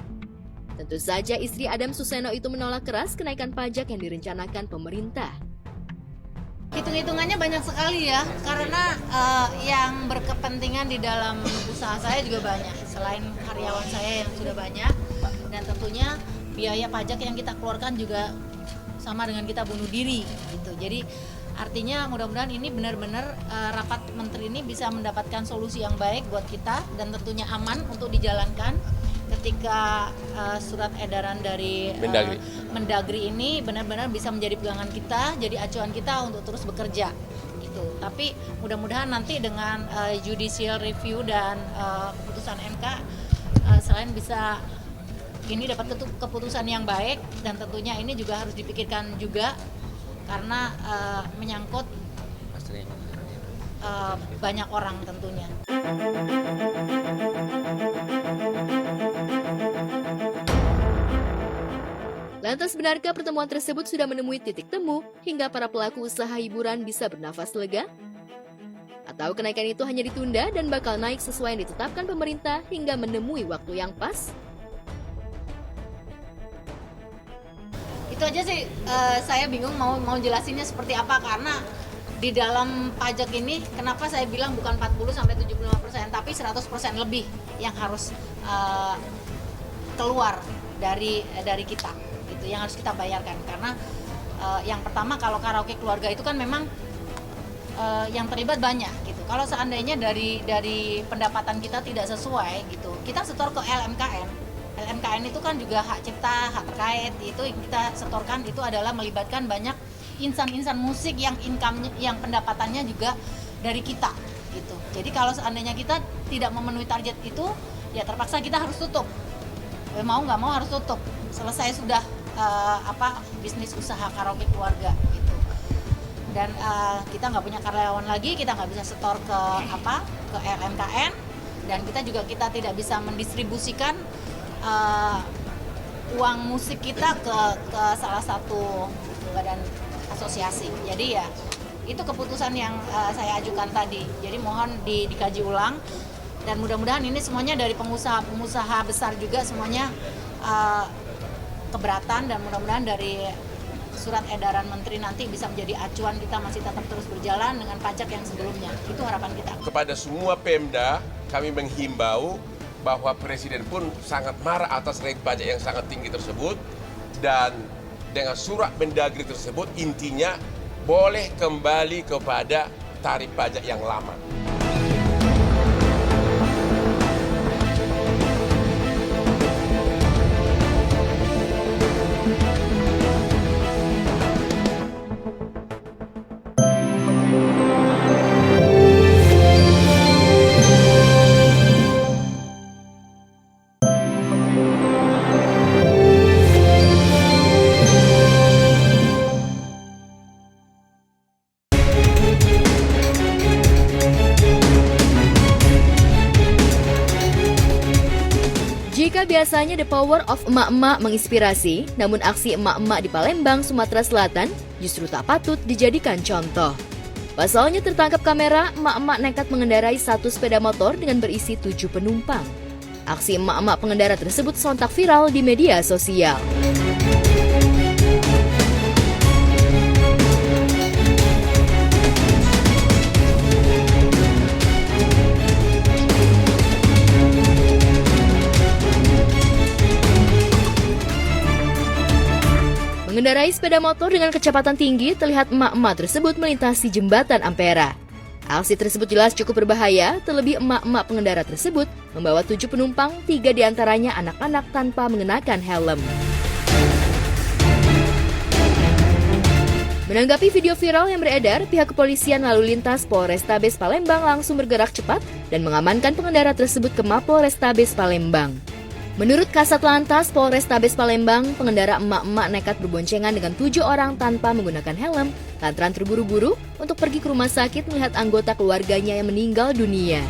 Tentu saja istri Adam Suseno itu menolak keras kenaikan pajak yang direncanakan pemerintah. hitung-hitungannya banyak sekali ya, karena yang berkepentingan di dalam usaha saya juga banyak. Selain karyawan saya yang sudah banyak, dan tentunya biaya pajak yang kita keluarkan juga sama dengan kita bunuh diri gitu. Jadi artinya mudah-mudahan ini benar-benar rapat menteri ini bisa mendapatkan solusi yang baik buat kita dan tentunya aman untuk dijalankan ketika surat edaran dari Mendagri ini benar-benar bisa menjadi pegangan kita, jadi acuan kita untuk terus bekerja gitu. Tapi mudah-mudahan nanti dengan judicial review dan keputusan MK selain bisa ini dapat keputusan yang baik, dan tentunya ini juga harus dipikirkan juga karena menyangkut banyak orang tentunya. Lantas benarkah pertemuan tersebut sudah menemui titik temu hingga para pelaku usaha hiburan bisa bernafas lega? Atau kenaikan itu hanya ditunda dan bakal naik sesuai yang ditetapkan pemerintah hingga menemui waktu yang pas? Itu aja sih, saya bingung mau jelasinnya seperti apa, karena di dalam pajak ini kenapa saya bilang bukan 40-75%, tapi 100% lebih yang harus keluar dari kita gitu, yang harus kita bayarkan. Karena yang pertama, kalau karaoke keluarga itu kan memang yang terlibat banyak gitu. Kalau seandainya dari pendapatan kita tidak sesuai gitu, kita setor ke LMKN. LMKN itu kan juga hak cipta, hak terkait, itu kita setorkan, itu adalah melibatkan banyak insan-insan musik yang income, yang pendapatannya juga dari kita gitu. Jadi kalau seandainya kita tidak memenuhi target itu, ya terpaksa kita harus tutup. Mau nggak mau harus tutup. Selesai sudah bisnis usaha karaoke keluarga gitu. Dan kita nggak punya karyawan lagi, kita nggak bisa setor ke LMKN, dan kita tidak bisa mendistribusikan uang musik kita ke salah satu badan asosiasi. Jadi ya itu keputusan yang saya ajukan tadi. Jadi mohon dikaji ulang, dan mudah-mudahan ini semuanya dari pengusaha besar juga semuanya keberatan, dan mudah-mudahan dari surat edaran menteri nanti bisa menjadi acuan kita masih tetap terus berjalan dengan pajak yang sebelumnya. Itu harapan kita. Kepada semua Pemda kami menghimbau bahwa Presiden pun sangat marah atas naik pajak yang sangat tinggi tersebut, dan dengan surat Mendagri tersebut intinya boleh kembali kepada tarif pajak yang lama. Jika biasanya the power of emak-emak menginspirasi, namun aksi emak-emak di Palembang, Sumatera Selatan justru tak patut dijadikan contoh. Pasalnya tertangkap kamera, emak-emak nekat mengendarai satu sepeda motor dengan berisi 7 penumpang. Aksi emak-emak pengendara tersebut sontak viral di media sosial. Mengendarai sepeda motor dengan kecepatan tinggi, terlihat emak-emak tersebut melintasi jembatan Ampera. Aksi tersebut jelas cukup berbahaya, terlebih emak-emak pengendara tersebut membawa 7 penumpang, 3 diantaranya anak-anak tanpa mengenakan helm. Menanggapi video viral yang beredar, pihak kepolisian lalu lintas Polrestabes Palembang langsung bergerak cepat dan mengamankan pengendara tersebut ke Mapolrestabes Palembang. Menurut Kasat Lantas Polrestabes Palembang, pengendara emak-emak nekat berboncengan dengan 7 orang tanpa menggunakan helm lantaran terburu-buru untuk pergi ke rumah sakit melihat anggota keluarganya yang meninggal dunia.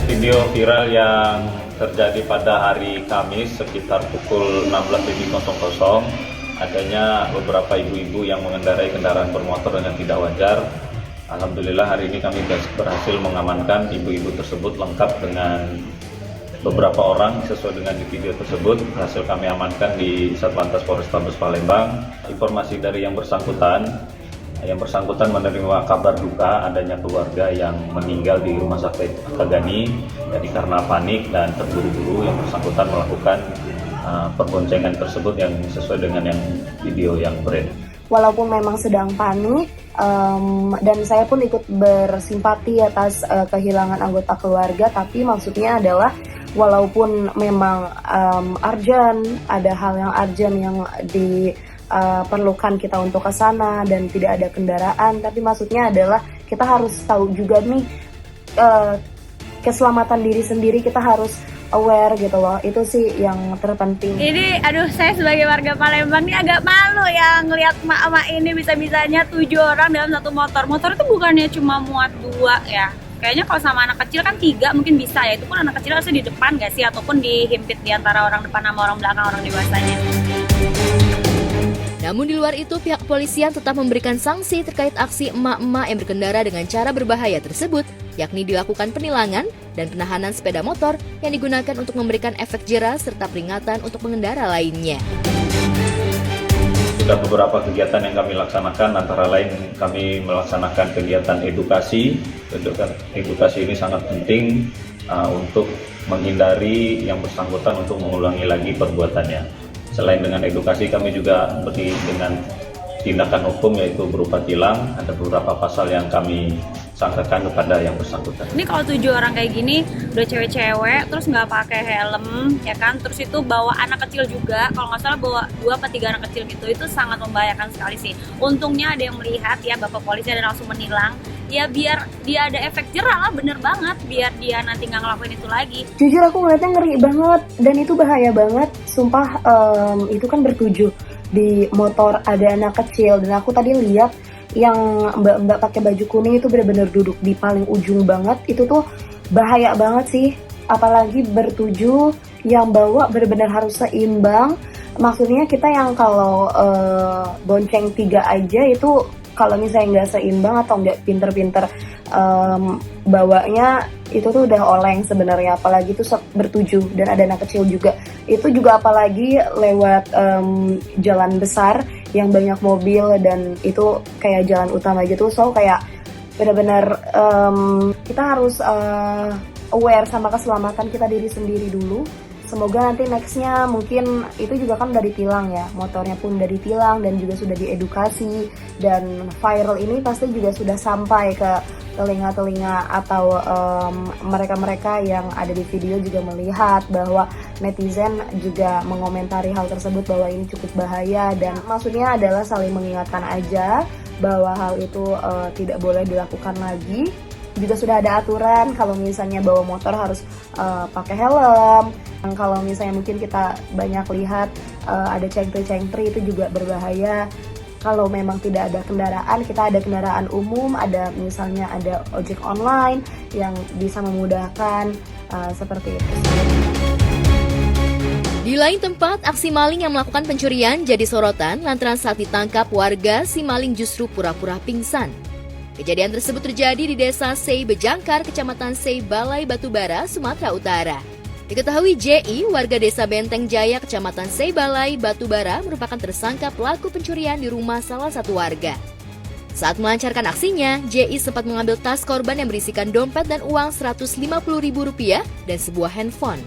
Video viral yang terjadi pada hari Kamis sekitar pukul 16.00, adanya beberapa ibu-ibu yang mengendarai kendaraan bermotor dengan tidak wajar. Alhamdulillah hari ini kami berhasil mengamankan ibu-ibu tersebut lengkap dengan beberapa orang sesuai dengan di video tersebut hasil kami amankan di Satlantas Polrestabes Palembang. Informasi dari yang bersangkutan menerima kabar duka adanya keluarga yang meninggal di Rumah Sakit Tagani. Jadi karena panik dan terburu-buru yang bersangkutan melakukan perboncengan tersebut yang sesuai dengan yang video yang beredar. Walaupun memang sedang panik, dan saya pun ikut bersimpati atas kehilangan anggota keluarga, tapi maksudnya adalah walaupun memang urgent, ada hal yang urgent yang diperlukan kita untuk ke sana dan tidak ada kendaraan, tapi maksudnya adalah kita harus tahu juga nih keselamatan diri sendiri, kita harus aware gitu loh, itu sih yang terpenting. Ini saya sebagai warga Palembang ini agak malu ya ngelihat emak-emak ini bisa-bisanya 7 orang dalam satu motor. Motor itu bukannya cuma muat 2 ya. Kayaknya kalau sama anak kecil kan 3 mungkin bisa ya. Itu pun anak kecil harusnya di depan gak sih, ataupun dihimpit di antara orang depan sama orang belakang, orang dewasanya. Namun di luar itu, pihak kepolisian tetap memberikan sanksi terkait aksi emak-emak yang berkendara dengan cara berbahaya tersebut, yakni dilakukan penilangan dan penahanan sepeda motor yang digunakan untuk memberikan efek jera serta peringatan untuk pengendara lainnya. Sudah beberapa kegiatan yang kami laksanakan, antara lain kami melaksanakan kegiatan edukasi. Edukasi ini sangat penting untuk menghindari yang bersangkutan untuk mengulangi lagi perbuatannya. Selain dengan edukasi, kami juga beri dengan tindakan hukum yaitu berupa tilang. Ada beberapa pasal yang kami sangkakan kepada yang bersangkutan. Ini kalau 7 orang kayak gini, udah cewek-cewek, terus nggak pakai helm, ya kan? Terus itu bawa anak kecil juga, kalau nggak salah bawa 2 atau 3 anak kecil gitu, itu sangat membahayakan sekali sih. Untungnya ada yang melihat ya, Bapak Polisi ada langsung menilang. Ya biar dia ada efek jerah lah, bener banget, biar dia nanti nggak ngelakuin itu lagi. Jujur aku ngeliatnya ngeri banget, dan itu bahaya banget, sumpah. Itu kan bertujuh di motor ada anak kecil, dan aku tadi lihat yang mbak-mbak pakai baju kuning itu benar-benar duduk di paling ujung banget. Itu tuh bahaya banget sih, apalagi bertujuh, yang bawa benar-benar harus seimbang. Maksudnya kita yang kalau bonceng 3 aja itu, kalau misalnya nggak seimbang atau nggak pinter-pinter bawanya, itu tuh udah oleng sebenarnya. Apalagi itu bertujuh dan ada anak kecil juga. Itu juga apalagi lewat jalan besar yang banyak mobil, dan itu kayak jalan utama gitu. So kayak benar-benar kita harus aware sama keselamatan kita diri sendiri dulu. Semoga nanti nextnya mungkin itu juga kan udah ditilang ya, motornya pun udah ditilang dan juga sudah diedukasi, dan viral ini pasti juga sudah sampai ke telinga-telinga atau mereka-mereka yang ada di video juga melihat bahwa netizen juga mengomentari hal tersebut bahwa ini cukup bahaya, dan maksudnya adalah saling mengingatkan aja bahwa hal itu tidak boleh dilakukan lagi. Juga sudah ada aturan kalau misalnya bawa motor harus pakai helm. Kalau misalnya mungkin kita banyak lihat ada cengtri-cengtri, itu juga berbahaya. Kalau memang tidak ada kendaraan, kita ada kendaraan umum, ada misalnya ada ojek online yang bisa memudahkan seperti itu. Di lain tempat, aksi maling yang melakukan pencurian jadi sorotan lantaran saat ditangkap warga, si maling justru pura-pura pingsan. Kejadian tersebut terjadi di Desa Sei Bejangkar, Kecamatan Sei Balai, Batubara, Sumatera Utara. Diketahui JI, warga Desa Benteng Jaya, Kecamatan Sei Balai, Batubara, merupakan tersangka pelaku pencurian di rumah salah satu warga. Saat melancarkan aksinya, JI sempat mengambil tas korban yang berisikan dompet dan uang Rp150.000 dan sebuah handphone.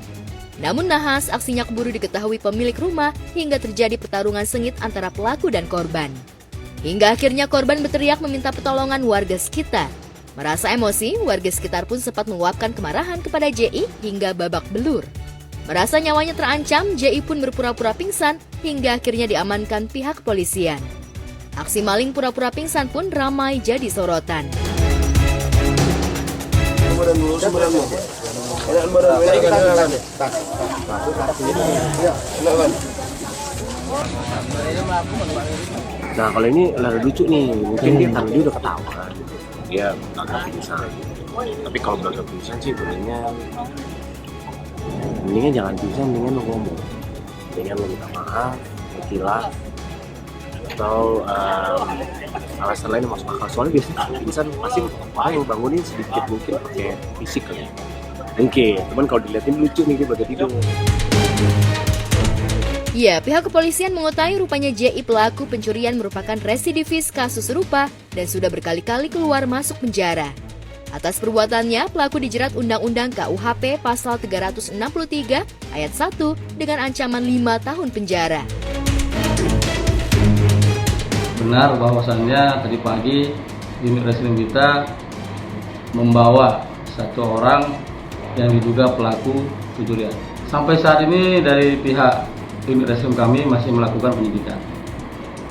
Namun nahas, aksinya keburu diketahui pemilik rumah hingga terjadi pertarungan sengit antara pelaku dan korban. Hingga akhirnya korban berteriak meminta pertolongan warga sekitar. Merasa emosi, warga sekitar pun sempat menguapkan kemarahan kepada JI hingga babak belur. Merasa nyawanya terancam, JI pun berpura-pura pingsan hingga akhirnya diamankan pihak kepolisian. Aksi maling pura-pura pingsan pun ramai jadi sorotan. Nah kalau ini lari lucu nih, mungkin dia karena dia udah ketahuan, dia agak pingsan. Tapi kalau agak pingsan sih mendingan jangan pingsan, mendingan lo ngomong, mendingan lo minta maaf, berkilah, atau alasan lain masuk akal. Soalnya biasanya pingsan pasti orang yang bangunin sedikit mungkin pakai fisik kan. Mungkin, cuman kalau dilihatin lucu nih dia bagai tidur. Ya, pihak kepolisian mengetahui rupanya JI pelaku pencurian merupakan residivis kasus serupa dan sudah berkali-kali keluar masuk penjara. Atas perbuatannya, pelaku dijerat Undang-Undang KUHP pasal 363 ayat 1 dengan ancaman 5 tahun penjara. Benar bahwasannya tadi pagi unit reskrim kita membawa satu orang yang diduga pelaku pencurian. Sampai saat ini dari pihak unit reskrim kami masih melakukan penyidikan.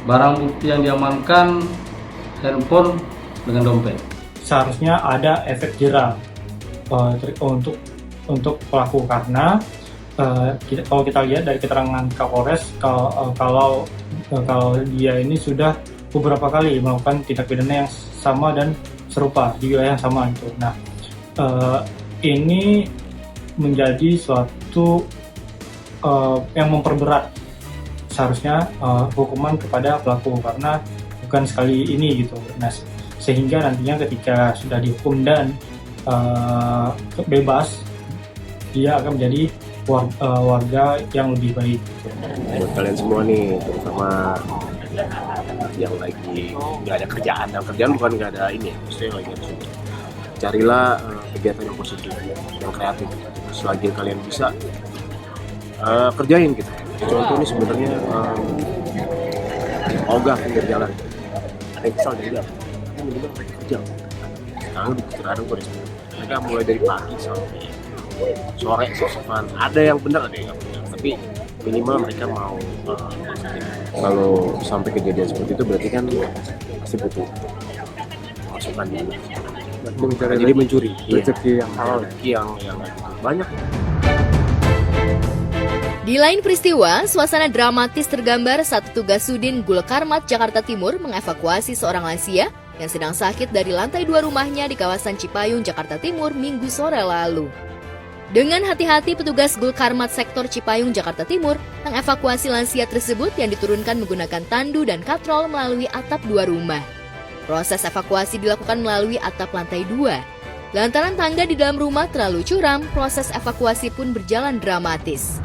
Barang bukti yang diamankan handphone dengan dompet. Seharusnya ada efek jerah untuk pelaku karena kalau kita lihat dari keterangan Kapolres kalau dia ini sudah beberapa kali melakukan tindak pidana yang sama dan serupa di wilayah yang sama itu. Nah, ini menjadi suatu yang memperberat seharusnya hukuman kepada pelaku karena bukan sekali ini gitu. Nah, sehingga nantinya ketika sudah dihukum dan bebas, dia akan menjadi warga yang lebih baik. Buat kalian semua nih, terutama yang lagi nggak ada kerjaan. Nah, kerjaan bukan nggak ada ini ya, maksudnya lagi ada sumber. Carilah kegiatan yang positif, yang kreatif. Selagi kalian bisa kerjain gitu. Contoh ini sebenarnya ogah pinggir jalan. Ada yang kesal juga. Tapi minimal mereka kerja. Sekarang di Cikarang tuh mereka mulai dari pagi sampai sore sosokan. Ada yang benar, ada yang nggak benar. Tapi minimal mereka mau kalau sampai kejadian seperti itu berarti kan pasti butuh masukan juga. Jadi mencuri rezeki yang halal, yang banyak. Di lain peristiwa, suasana dramatis tergambar saat petugas Sudin Gulkarmat Jakarta Timur mengevakuasi seorang lansia yang sedang sakit dari lantai 2 rumahnya di kawasan Cipayung, Jakarta Timur, Minggu sore lalu. Dengan hati-hati, petugas Gulkarmat Sektor Cipayung, Jakarta Timur mengevakuasi lansia tersebut yang diturunkan menggunakan tandu dan katrol melalui atap 2 rumah. Proses evakuasi dilakukan melalui atap lantai 2. Lantaran tangga di dalam rumah terlalu curam, proses evakuasi pun berjalan dramatis.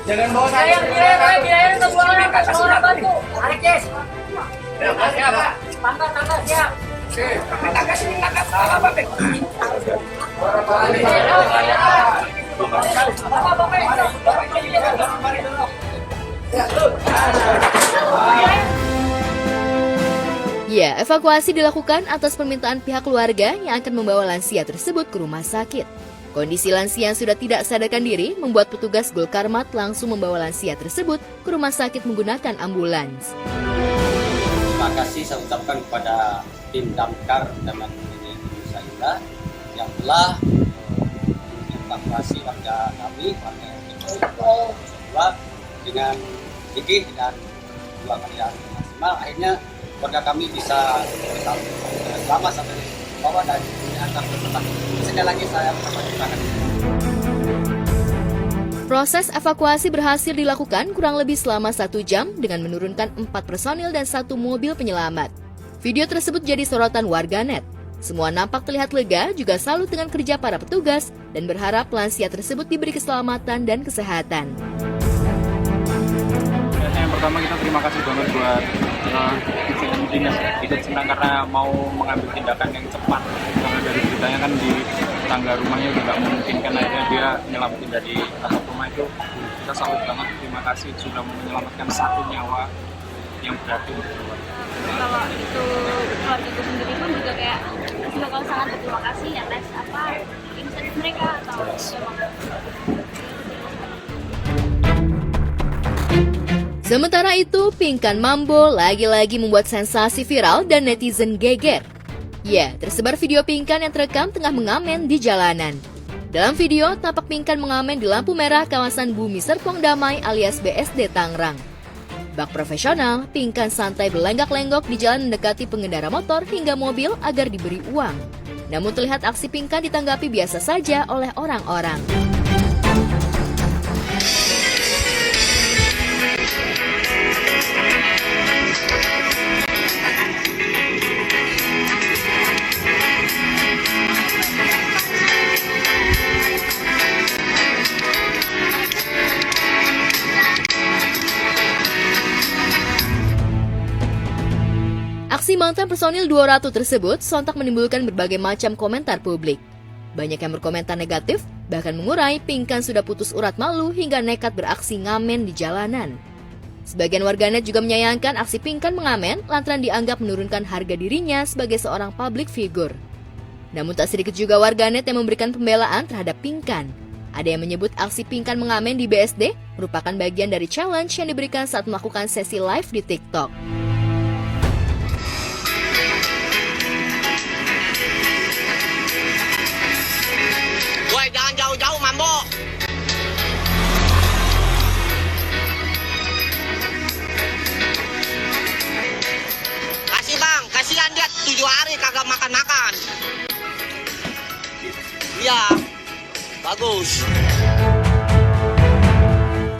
Jangan bawa saya. Biayain untuk buang batu. Tarik, Jess. Siap. Tangga siap. Tangga sini, salah, Bapak. Ya, evakuasi dilakukan atas permintaan pihak keluarga yang akan membawa lansia tersebut ke rumah sakit. Kondisi lansia yang sudah tidak sadarkan diri membuat petugas Gulkarmat langsung membawa lansia tersebut ke rumah sakit menggunakan ambulans. Terima kasih saya ucapkan kepada tim damkar Taman Mini Indonesia Indah yang telah mengevakuasi warga kami, warga yang dengan gigih dan 2 kali yang maksimal. Akhirnya warga kami bisa selamat sampai bawah dan diantar ke tempat. Sekali lagi saya mengucapkan. Proses evakuasi berhasil dilakukan kurang lebih selama 1 jam dengan menurunkan 4 personil dan 1 mobil penyelamat. Video tersebut jadi sorotan warganet. Semua nampak terlihat lega, juga salut dengan kerja para petugas dan berharap lansia tersebut diberi keselamatan dan kesehatan. Yang pertama kita terima kasih banget buat dinas. Kita senang karena mau mengambil tindakan yang cepat. Karena dari beritanya kan di tangga rumahnya juga nggak memungkinkan, akhirnya dia nyelamatin dari atap rumah itu. Kita salut banget, terima kasih sudah menyelamatkan 1 nyawa yang berarti untuk keluarga. Kalau itu keluarga itu sendiri pun juga kayak juga kalau sangat berterima kasih atas inisiatif mereka atau Sementara itu, Pinkan Mambo lagi-lagi membuat sensasi viral dan netizen geger. Ya, tersebar video Pinkan yang terekam tengah mengamen di jalanan. Dalam video, tampak Pinkan mengamen di lampu merah kawasan Bumi Serpong Damai alias BSD Tangerang. Bak profesional, Pinkan santai berlenggak-lenggok di jalan mendekati pengendara motor hingga mobil agar diberi uang. Namun terlihat aksi Pinkan ditanggapi biasa saja oleh orang-orang. konten personil Duo Ratu tersebut sontak menimbulkan berbagai macam komentar publik. Banyak yang berkomentar negatif, bahkan mengurai Pinkan sudah putus urat malu hingga nekat beraksi ngamen di jalanan. Sebagian warganet juga menyayangkan aksi Pinkan mengamen lantaran dianggap menurunkan harga dirinya sebagai seorang public figure. Namun tak sedikit juga warganet yang memberikan pembelaan terhadap Pinkan. Ada yang menyebut aksi Pinkan mengamen di BSD merupakan bagian dari challenge yang diberikan saat melakukan sesi live di TikTok. Woi, jangan jauh-jauh, Mambo. Kasih bang, kasihan dia 7 hari kagak makan-makan. Iya, bagus.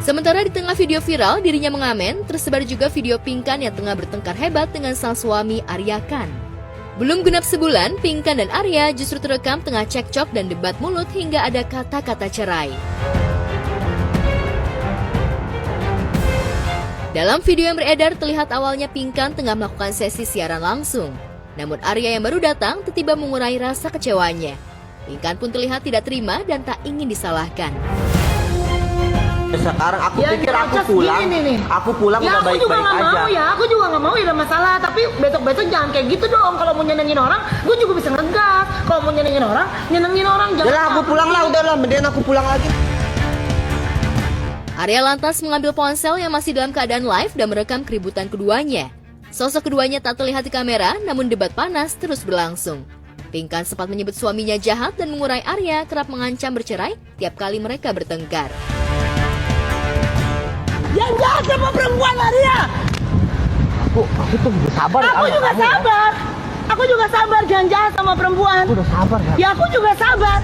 Sementara di tengah video viral dirinya mengamen, tersebar juga video Pinkan yang tengah bertengkar hebat dengan sang suami Arya Khan. Belum genap sebulan, Pinkan dan Arya justru terekam tengah cekcok dan debat mulut hingga ada kata-kata cerai. Dalam video yang beredar terlihat awalnya Pinkan tengah melakukan sesi siaran langsung. Namun Arya yang baru datang tiba-tiba mengurai rasa kecewanya. Pinkan pun terlihat tidak terima dan tak ingin disalahkan. Sekarang aku pikir aku pulang, aku pulang udah baik-baik aja. Aku juga nggak mau ya ada masalah. Tapi besok-besok jangan kayak gitu dong. Kalau mau nyenengin orang, gue juga bisa ngegas. Kalau mau nyenengin orang. Udah aku pulang lah, udahlah, mending aku pulang lagi. Arya lantas mengambil ponsel yang masih dalam keadaan live dan merekam keributan keduanya. Sosok keduanya tak terlihat di kamera, namun debat panas terus berlangsung. Pinkan sempat menyebut suaminya jahat dan mengurai Arya kerap mengancam bercerai tiap kali mereka bertengkar. Yang jahat sama perempuan Arya. Aku tuh juga sabar. Aku juga sabar jangan jahat sama perempuan. Aku udah sabar ya. Ya aku juga sabar.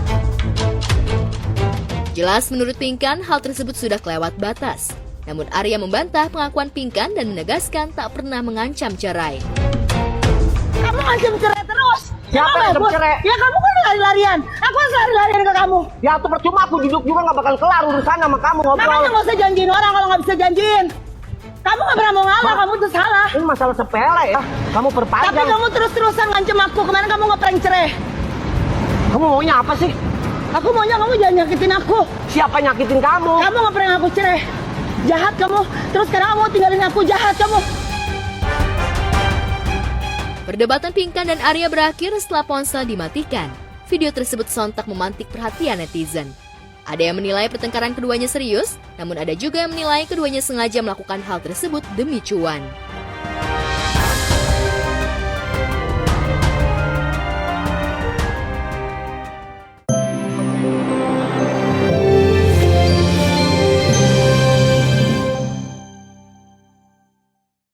Jelas menurut Pinkan hal tersebut sudah kelewat batas. Namun Arya membantah pengakuan Pinkan dan menegaskan tak pernah mengancam cerai. Kamu ngancam cerai terus. Siapa yang cerai? Ya kamu kan lari-larian. Aku harus lari-larian ke kamu. Ya tuh percuma aku duduk juga nggak bakal kelar urusan sama kamu ngobrol. Makanya nggak usah janjiin orang kalau nggak bisa janjiin. Kamu nggak pernah mau ngalah, kamu tuh salah. Ini masalah sepele ya. Kamu perpanjang. Tapi kamu terus-terusan ngancem aku. Kemarin kamu ngeprank cerai. Kamu maunya apa sih? Aku maunya kamu jangan nyakitin aku. Siapa nyakitin kamu? Kamu ngeprank aku cerai. Jahat kamu. Terus sekarang kamu tinggalin aku, jahat kamu. Perdebatan Pinkan dan Arya berakhir setelah ponsel dimatikan. Video tersebut sontak memantik perhatian netizen. Ada yang menilai pertengkaran keduanya serius, namun ada juga yang menilai keduanya sengaja melakukan hal tersebut demi cuan.